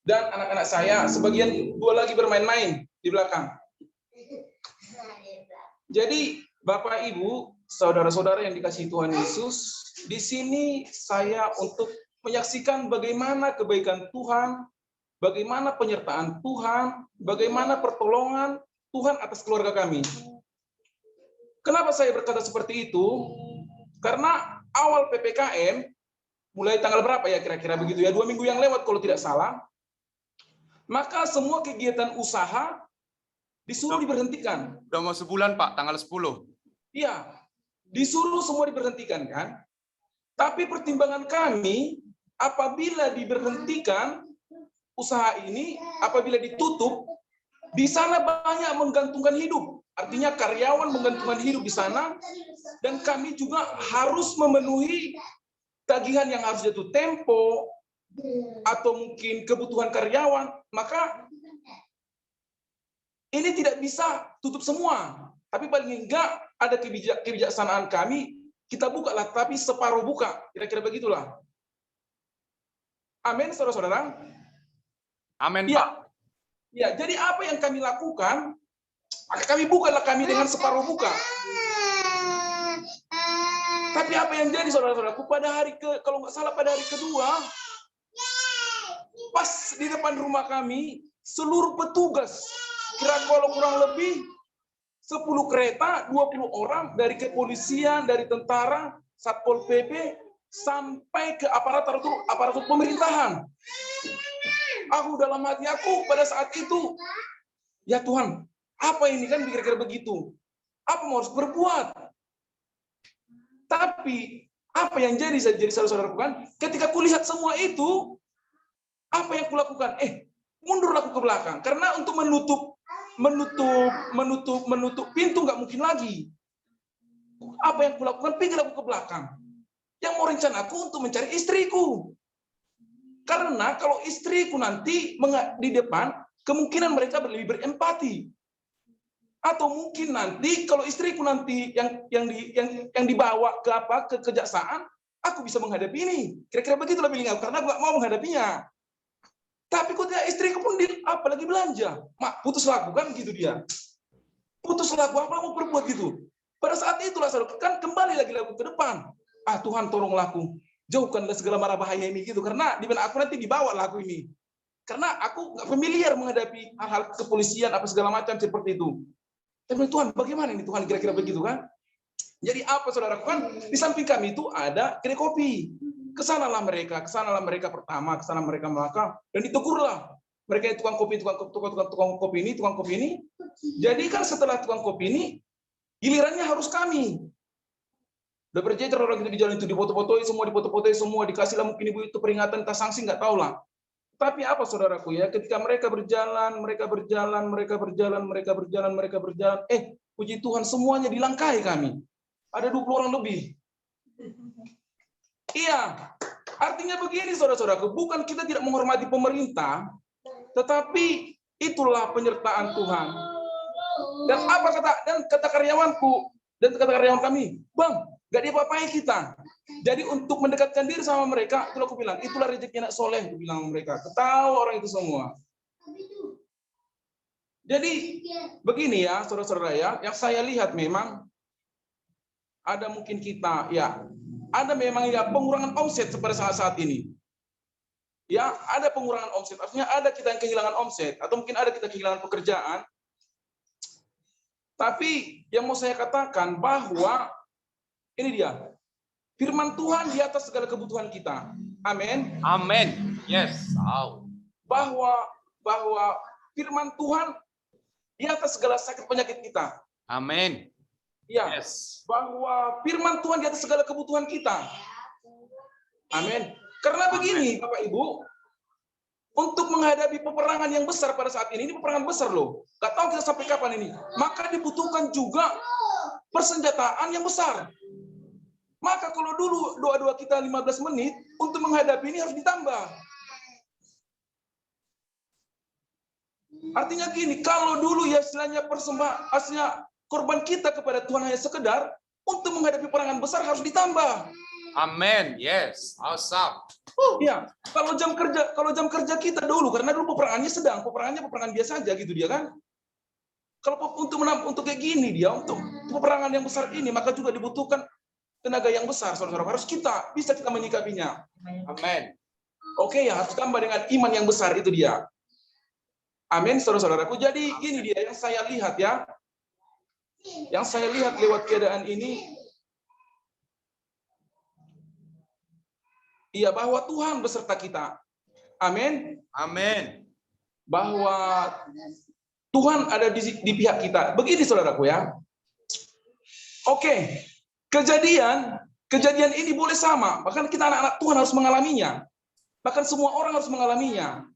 dan anak-anak saya. Sebagian dua lagi bermain-main di belakang. Jadi, Bapak Ibu, saudara-saudara yang dikasihi Tuhan Yesus, di sini saya untuk menyaksikan bagaimana kebaikan Tuhan, bagaimana penyertaan Tuhan, bagaimana pertolongan Tuhan atas keluarga kami. Kenapa saya berkata seperti itu? Karena awal PPKM, mulai tanggal berapa ya kira-kira begitu ya, 2 minggu yang lewat kalau tidak salah, maka semua kegiatan usaha disuruh diberhentikan. Udah mau sebulan Pak, tanggal 10. Iya, disuruh semua diberhentikan kan. Tapi pertimbangan kami, apabila diberhentikan, usaha ini apabila ditutup, di sana banyak menggantungkan hidup. Artinya karyawan menggantungkan hidup di sana, dan kami juga harus memenuhi tagihan yang harus jatuh tempo, atau mungkin kebutuhan karyawan. Maka ini tidak bisa tutup semua. Tapi paling enggak ada kebijaksanaan kami, kita buka lah, tapi separuh buka. Kira-kira begitulah. Amin, saudara-saudara. Amin, Ya. Pak. Ya, jadi apa yang kami lakukan? Maka kami bukalah kami dengan separuh buka. Tapi apa yang jadi saudara-saudaraku kalau nggak salah pada hari kedua, pas di depan rumah kami, seluruh petugas, kalau kurang lebih 10 kereta, 20 orang dari kepolisian, dari tentara, Satpol PP, sampai ke aparatur pemerintahan. Aku dalam hati aku pada saat itu, ya Tuhan, apa ini kan kira-kira begitu? Apa mau harus berbuat? Tapi apa yang jadi saudara-saudara lakukan? Ketika kulihat semua itu, apa yang kulakukan? Mundur aku ke belakang. Karena untuk menutup pintu nggak mungkin lagi. Apa yang kulakukan? Pinggir aku ke belakang. Yang mau rencanaku untuk mencari istriku. Karena kalau istriku nanti di depan, kemungkinan mereka lebih berempati. Atau mungkin nanti kalau istriku nanti yang dibawa ke kejaksaan, aku bisa menghadapi ini. Kira-kira begitu lebih lingkup karena aku gak mau menghadapinya. Tapi kok istriku pun apalagi belanja, mak putus laku kan gitu dia. Putus laku apa mau berbuat gitu. Pada saat itulah saudara kan kembali lagi laku ke depan. Tuhan tolonglah aku, jauhkanlah segala mara bahaya ini gitu. Karena di mana aku nanti dibawa laku ini. Karena aku nggak familiar menghadapi hal-hal kepolisian apa segala macam seperti itu. Tapi Tuhan, bagaimana ini Tuhan kira-kira begitu kan? Jadi apa saudara lakukan? Di samping kami itu ada kedai kopi. Kesanalah mereka pertama, kesana mereka belakang, dan ditegurlah. Mereka tukang kopi ini. Jadi kan setelah tukang kopi ini, gilirannya harus kami. Udah berjejer orang itu di jalan itu, dipoto-potoi semua, dikasihlah mungkin ibu itu peringatan, entah sanksi, nggak tahu lah. Tapi apa saudaraku ya, ketika mereka berjalan, puji Tuhan semuanya dilangkahi kami. Ada 20 orang lebih. Iya, artinya begini saudara-saudaraku, bukan kita tidak menghormati pemerintah, tetapi itulah penyertaan Tuhan. Dan apa kata karyawanku, dan kata karyawan kami, Bang, gak diapa-apai kita. Jadi untuk mendekatkan diri sama mereka, itulah aku bilang, itulah rezeki anak soleh, aku bilang sama mereka. Ketahui orang itu semua. Jadi begini ya, saudara-saudara ya, yang saya lihat memang ada mungkin kita ya, ada memang ya pengurangan omset pada saat ini. Ya, ada pengurangan omset. Artinya ada kita yang kehilangan omset atau mungkin ada kita kehilangan pekerjaan. Tapi yang mau saya katakan bahwa ini dia. Firman Tuhan di atas segala kebutuhan kita. Amin. Amin. Yes. Bahwa firman Tuhan di atas segala sakit penyakit kita. Amin. Ya. Yes. Bahwa firman Tuhan di atas segala kebutuhan kita. Amin. Karena begini, Bapak Ibu, untuk menghadapi peperangan yang besar pada saat ini peperangan besar loh. Gak tahu kita sampai kapan ini. Maka dibutuhkan juga persenjataan yang besar. Maka kalau dulu doa-doa kita 15 menit, untuk menghadapi ini harus ditambah. Artinya gini, kalau dulu ya istilahnya aslinya korban kita kepada Tuhan hanya sekedar, untuk menghadapi peperangan besar harus ditambah. Amin. Yes. Awesome. Ya, kalau jam kerja kita dulu, karena dulu peperangannya peperangan biasa aja gitu dia kan. Kalau untuk kayak gini dia, untuk peperangan yang besar ini, maka juga dibutuhkan tenaga yang besar, saudara-saudara. Harus bisa kita menyikapinya. Amin. Oke ya, harus tambah dengan iman yang besar itu dia. Amin, saudara-saudaraku. Jadi gini dia yang saya lihat ya. Yang saya lihat lewat keadaan ini, iya, bahwa Tuhan beserta kita. Amin. Amin. Bahwa Tuhan ada di pihak kita. Begini saudaraku ya. Oke. Kejadian ini boleh sama. Bahkan kita anak-anak Tuhan harus mengalaminya. Bahkan semua orang harus mengalaminya.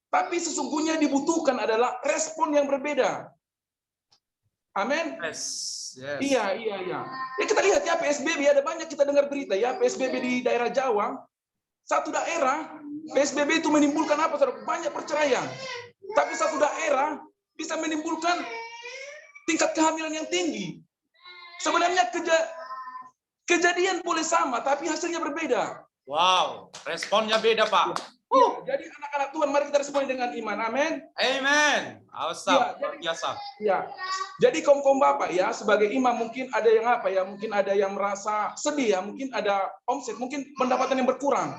Tapi sesungguhnya dibutuhkan adalah respon yang berbeda. Amin. Yes. Yes. Iya. Ya, kita lihat ya PSBB, ada banyak kita dengar berita ya, PSBB di daerah Jawa. Satu daerah, PSBB itu menimbulkan apa? Banyak perceraian. Tapi satu daerah bisa menimbulkan tingkat kehamilan yang tinggi. Sebenarnya kejadian boleh sama, tapi hasilnya berbeda. Wow, responnya beda, Pak. Jadi anak-anak Tuhan, mari kita respon dengan iman. Amin. Amen. Awesome. Luar biasa. Ya. Jadi kaum Bapak ya, sebagai imam mungkin ada yang apa ya? Mungkin ada yang merasa sedih ya, mungkin ada omset, mungkin pendapatan yang berkurang.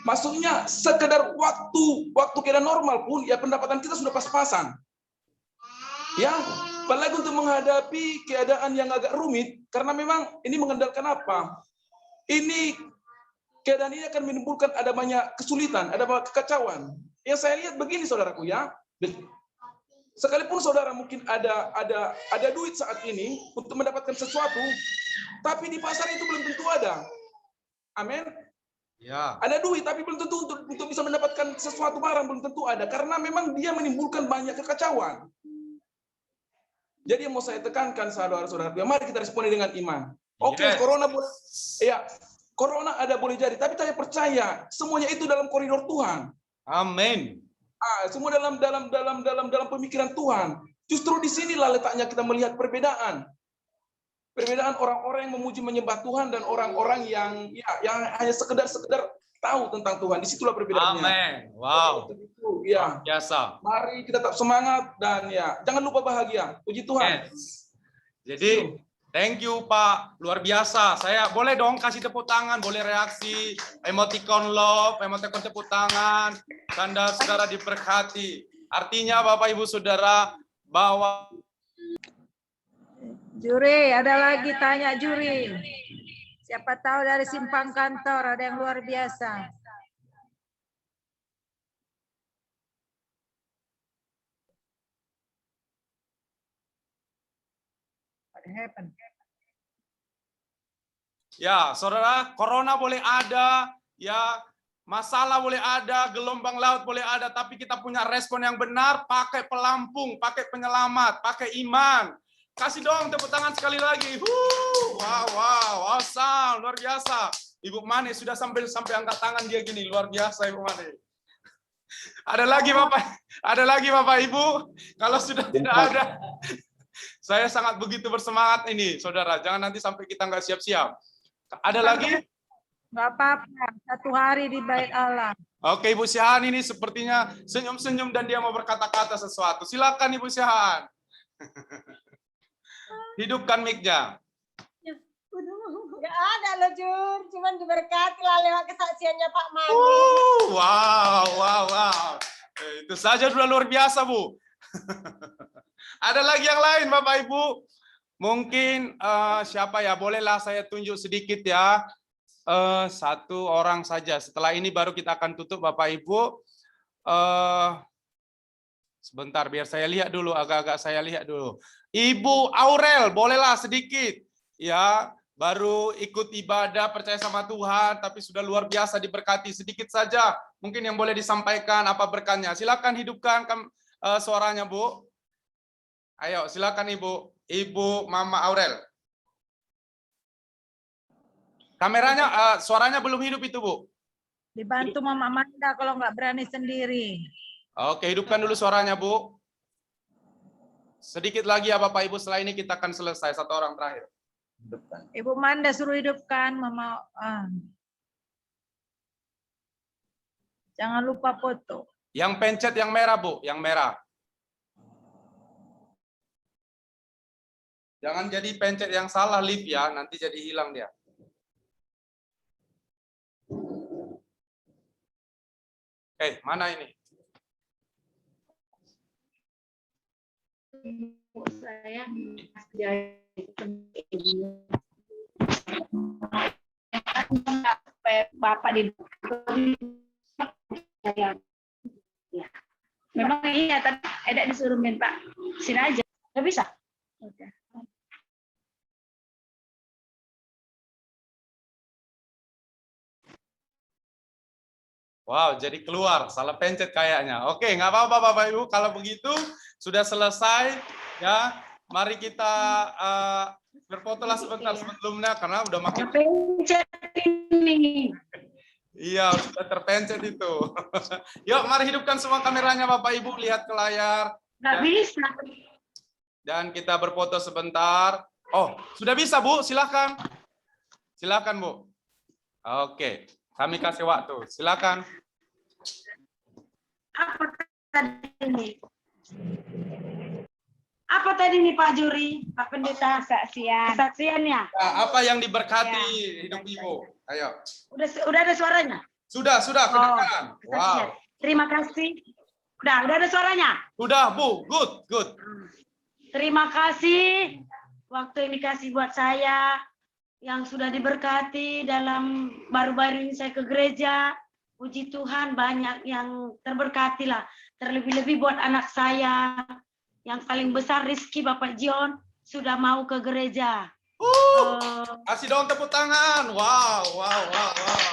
Maksudnya sekedar waktu keadaan normal pun ya pendapatan kita sudah pas-pasan. Ya, apalagi untuk menghadapi keadaan yang agak rumit karena memang ini mengandalkan apa? Keadaan ini akan menimbulkan ada banyak kesulitan, ada banyak kekacauan. Yang saya lihat begini saudaraku ya. Sekalipun saudara mungkin ada duit saat ini untuk mendapatkan sesuatu, tapi di pasar itu belum tentu ada. Amin. Ya. Ada duit, tapi belum tentu untuk bisa mendapatkan sesuatu barang, belum tentu ada. Karena memang dia menimbulkan banyak kekacauan. Jadi yang mau saya tekankan, saudara-saudara, mari kita responi dengan iman. Oke, Yes. corona boleh, ya, corona ada boleh jadi, tapi saya percaya semuanya itu dalam koridor Tuhan. Amin. Semua dalam pemikiran Tuhan. Justru di sinilah letaknya kita melihat perbedaan. Perbedaan orang-orang yang memuji menyembah Tuhan dan orang-orang yang hanya sekedar tahu tentang Tuhan. Disitulah perbedaannya. Amin. Wow. Ya. Biasa. Mari kita tetap semangat dan ya jangan lupa bahagia. Puji Tuhan. Yes. Jadi thank you Pak, luar biasa. Saya boleh dong kasih tepuk tangan, boleh reaksi, emoticon love, emoticon tepuk tangan. Tanda saudara diberkati. Artinya Bapak Ibu Saudara bahwa Juri, ada lagi tanya juri. Siapa tahu dari simpang kantor ada yang luar biasa. What happened? ya, saudara, corona boleh ada, ya, masalah boleh ada, gelombang laut boleh ada, tapi kita punya respon yang benar, pakai pelampung, pakai penyelamat, pakai iman. Kasih dong tepuk tangan sekali lagi. Wow, awesome, luar biasa. Ibu Mane sudah sampai angkat tangan dia gini, luar biasa Ibu Mane. Ada lagi Bapak Ibu? Kalau sudah tidak ada, saya sangat begitu bersemangat ini, saudara. Jangan nanti sampai kita nggak siap-siap. Ada lagi? Nggak apa-apa, 1 hari di Bait Allah. Oke, Ibu Syahan ini sepertinya senyum-senyum dan dia mau berkata-kata sesuatu. Silakan Ibu Syahan. Hidupkan mic-nya. Nggak ada loh Jur, cuman diberkati lah lewat kesaksiannya Pak Mani. Wow. Itu saja sudah luar biasa, Bu. Ada lagi yang lain, Bapak Ibu? Mungkin siapa ya? Bolehlah saya tunjuk sedikit ya. 1 orang saja. Setelah ini baru kita akan tutup, Bapak Ibu. Sebentar, biar saya lihat dulu. Agak-agak saya lihat dulu. Ibu Aurel, bolehlah sedikit. Ya, baru ikut ibadah, percaya sama Tuhan, tapi sudah luar biasa diberkati. Sedikit saja, mungkin yang boleh disampaikan apa berkatnya. Silakan hidupkan suaranya, Bu. Ayo, silakan Ibu Mama Aurel. Kameranya, suaranya belum hidup itu, Bu. Dibantu Mama Manda kalau nggak berani sendiri. Oke, hidupkan dulu suaranya, Bu. Sedikit lagi ya Bapak Ibu, setelah ini kita akan selesai. 1 orang terakhir. Ibu Manda suruh hidupkan Mama. Jangan lupa foto. Yang pencet yang merah, Bu, yang merah. Jangan jadi pencet yang salah live ya, nanti jadi hilang dia. Mana ini? Saya Bapak di saya. Ya. Memang iya, tapi ada disuruh minta sini aja. Nggak bisa. Udah. Wow, jadi keluar, salah pencet kayaknya. Oke, nggak apa-apa Bapak Ibu, kalau begitu sudah selesai ya. Mari kita berfotolah sebentar sebelumnya karena udah makin Pencet ini. iya, sudah terpencet itu. Yuk, mari hidupkan semua kameranya Bapak Ibu, lihat ke layar. Nggak bisa. Dan kita berfoto sebentar. Oh, sudah bisa Bu, silakan. Silakan Bu. Oke, kami kasih waktu. Silakan. Apa tadi ini? Apa tadi nih Pak Juri, Pak Pendeta? Kesaksian ya? Nah, apa yang diberkati hidup Ibu? Ayo. Udah ada suaranya? Sudah, kedengaran. Wow. Terima kasih. Udah ada suaranya? Sudah, Bu. Good. Terima kasih waktu yang dikasih buat saya, yang sudah diberkati dalam baru-baru ini saya ke gereja. Puji Tuhan, banyak yang terberkati lah. Terlebih-lebih buat anak saya, yang paling besar Rizky, Bapak John, sudah mau ke gereja. Kasih dong tepuk tangan. Wow, wow, wow, wow.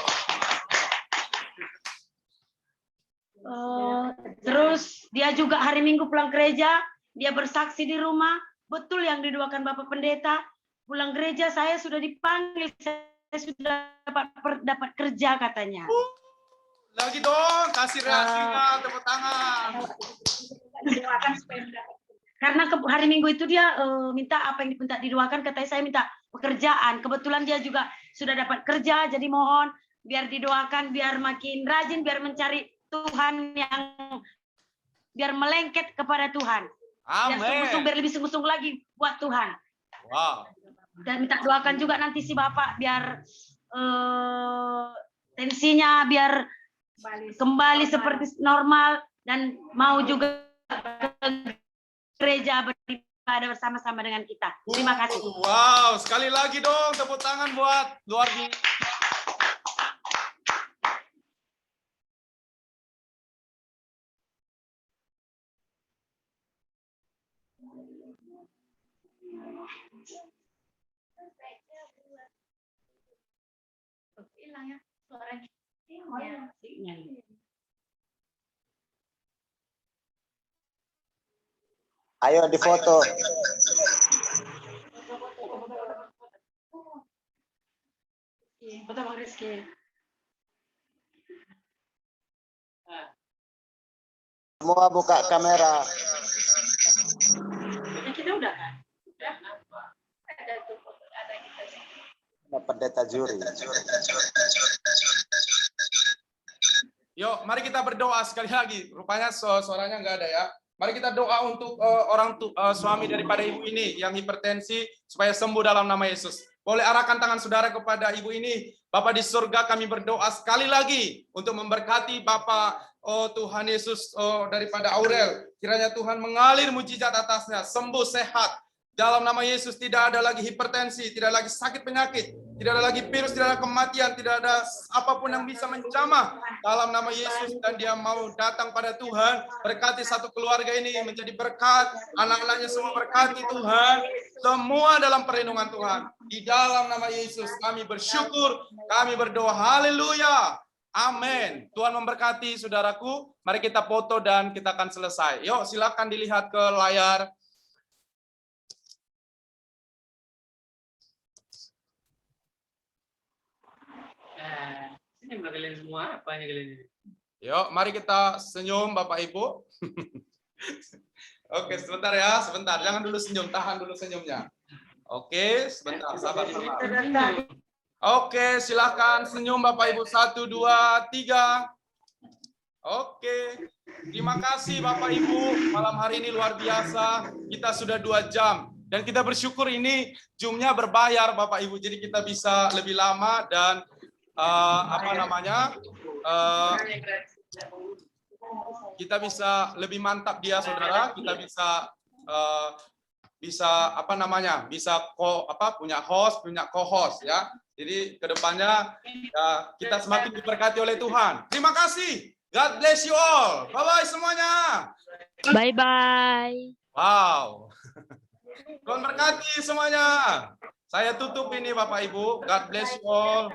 Terus dia juga hari Minggu pulang gereja, dia bersaksi di rumah, betul yang didoakan Bapak Pendeta, pulang gereja saya sudah dipanggil, saya sudah dapat kerja katanya. Lagi dong, kasih reaksinya, tepuk tangan. Didoakan supaya karena hari Minggu itu dia minta apa yang diminta didoakan, katanya saya minta pekerjaan. Kebetulan dia juga sudah dapat kerja, jadi mohon biar didoakan, biar makin rajin, biar mencari Tuhan yang biar melengket kepada Tuhan. Biar sungguh-sungguh, biar lebih sungguh-sungguh lagi buat Tuhan. Wow. Dan minta doakan juga nanti si Bapak biar tensinya biar kembali seperti normal dan mau juga ke gereja beribadah bersama-sama dengan kita. Terima kasih. Wow, sekali lagi dong tepuk tangan buat luar biasa. Hilang ya suaranya. Ayo difoto. Foto Bang Rizky. Semua buka kamera. Kita udah kan? Ada tuh foto, ada kita. Pendeta juri. Yuk, mari kita berdoa sekali lagi. Rupanya suaranya nggak ada ya. Mari kita doa untuk suami daripada ibu ini yang hipertensi supaya sembuh dalam nama Yesus. Boleh arahkan tangan saudara kepada ibu ini. Bapak di surga, kami berdoa sekali lagi untuk memberkati Bapak, oh Tuhan Yesus, oh daripada Aurel. Kiranya Tuhan mengalir mujizat atasnya, sembuh sehat. Dalam nama Yesus tidak ada lagi hipertensi, tidak lagi sakit penyakit, tidak ada lagi virus, tidak ada kematian, tidak ada apapun yang bisa menjamah dalam nama Yesus. Dan dia mau datang pada Tuhan, berkati satu keluarga ini menjadi berkat, anak-anaknya semua berkati Tuhan, semua dalam perlindungan Tuhan. Di dalam nama Yesus kami bersyukur, kami berdoa, haleluya, amin. Tuhan memberkati saudaraku, mari kita foto dan kita akan selesai. Yuk silakan dilihat ke layar. Ini kalian semua apanya kalian ini? Yuk, mari kita senyum Bapak Ibu. Oke, sebentar ya, sebentar. Jangan dulu senyum, tahan dulu senyumnya. Oke, sebentar, sabar. Oke, silakan senyum Bapak Ibu. 1, 2, 3. Oke, terima kasih Bapak Ibu. Malam hari ini luar biasa. Kita sudah 2 jam. Dan kita bersyukur ini Zoom-nya berbayar Bapak Ibu. Jadi kita bisa lebih lama dan kita bisa lebih mantap dia saudara, kita bisa punya host, punya co-host ya. Jadi kedepannya kita semakin diberkati oleh Tuhan. Terima kasih. God bless you all. Bye bye semuanya. Bye bye. Wow. Tuhan berkati semuanya. Saya tutup ini Bapak Ibu. God bless you all.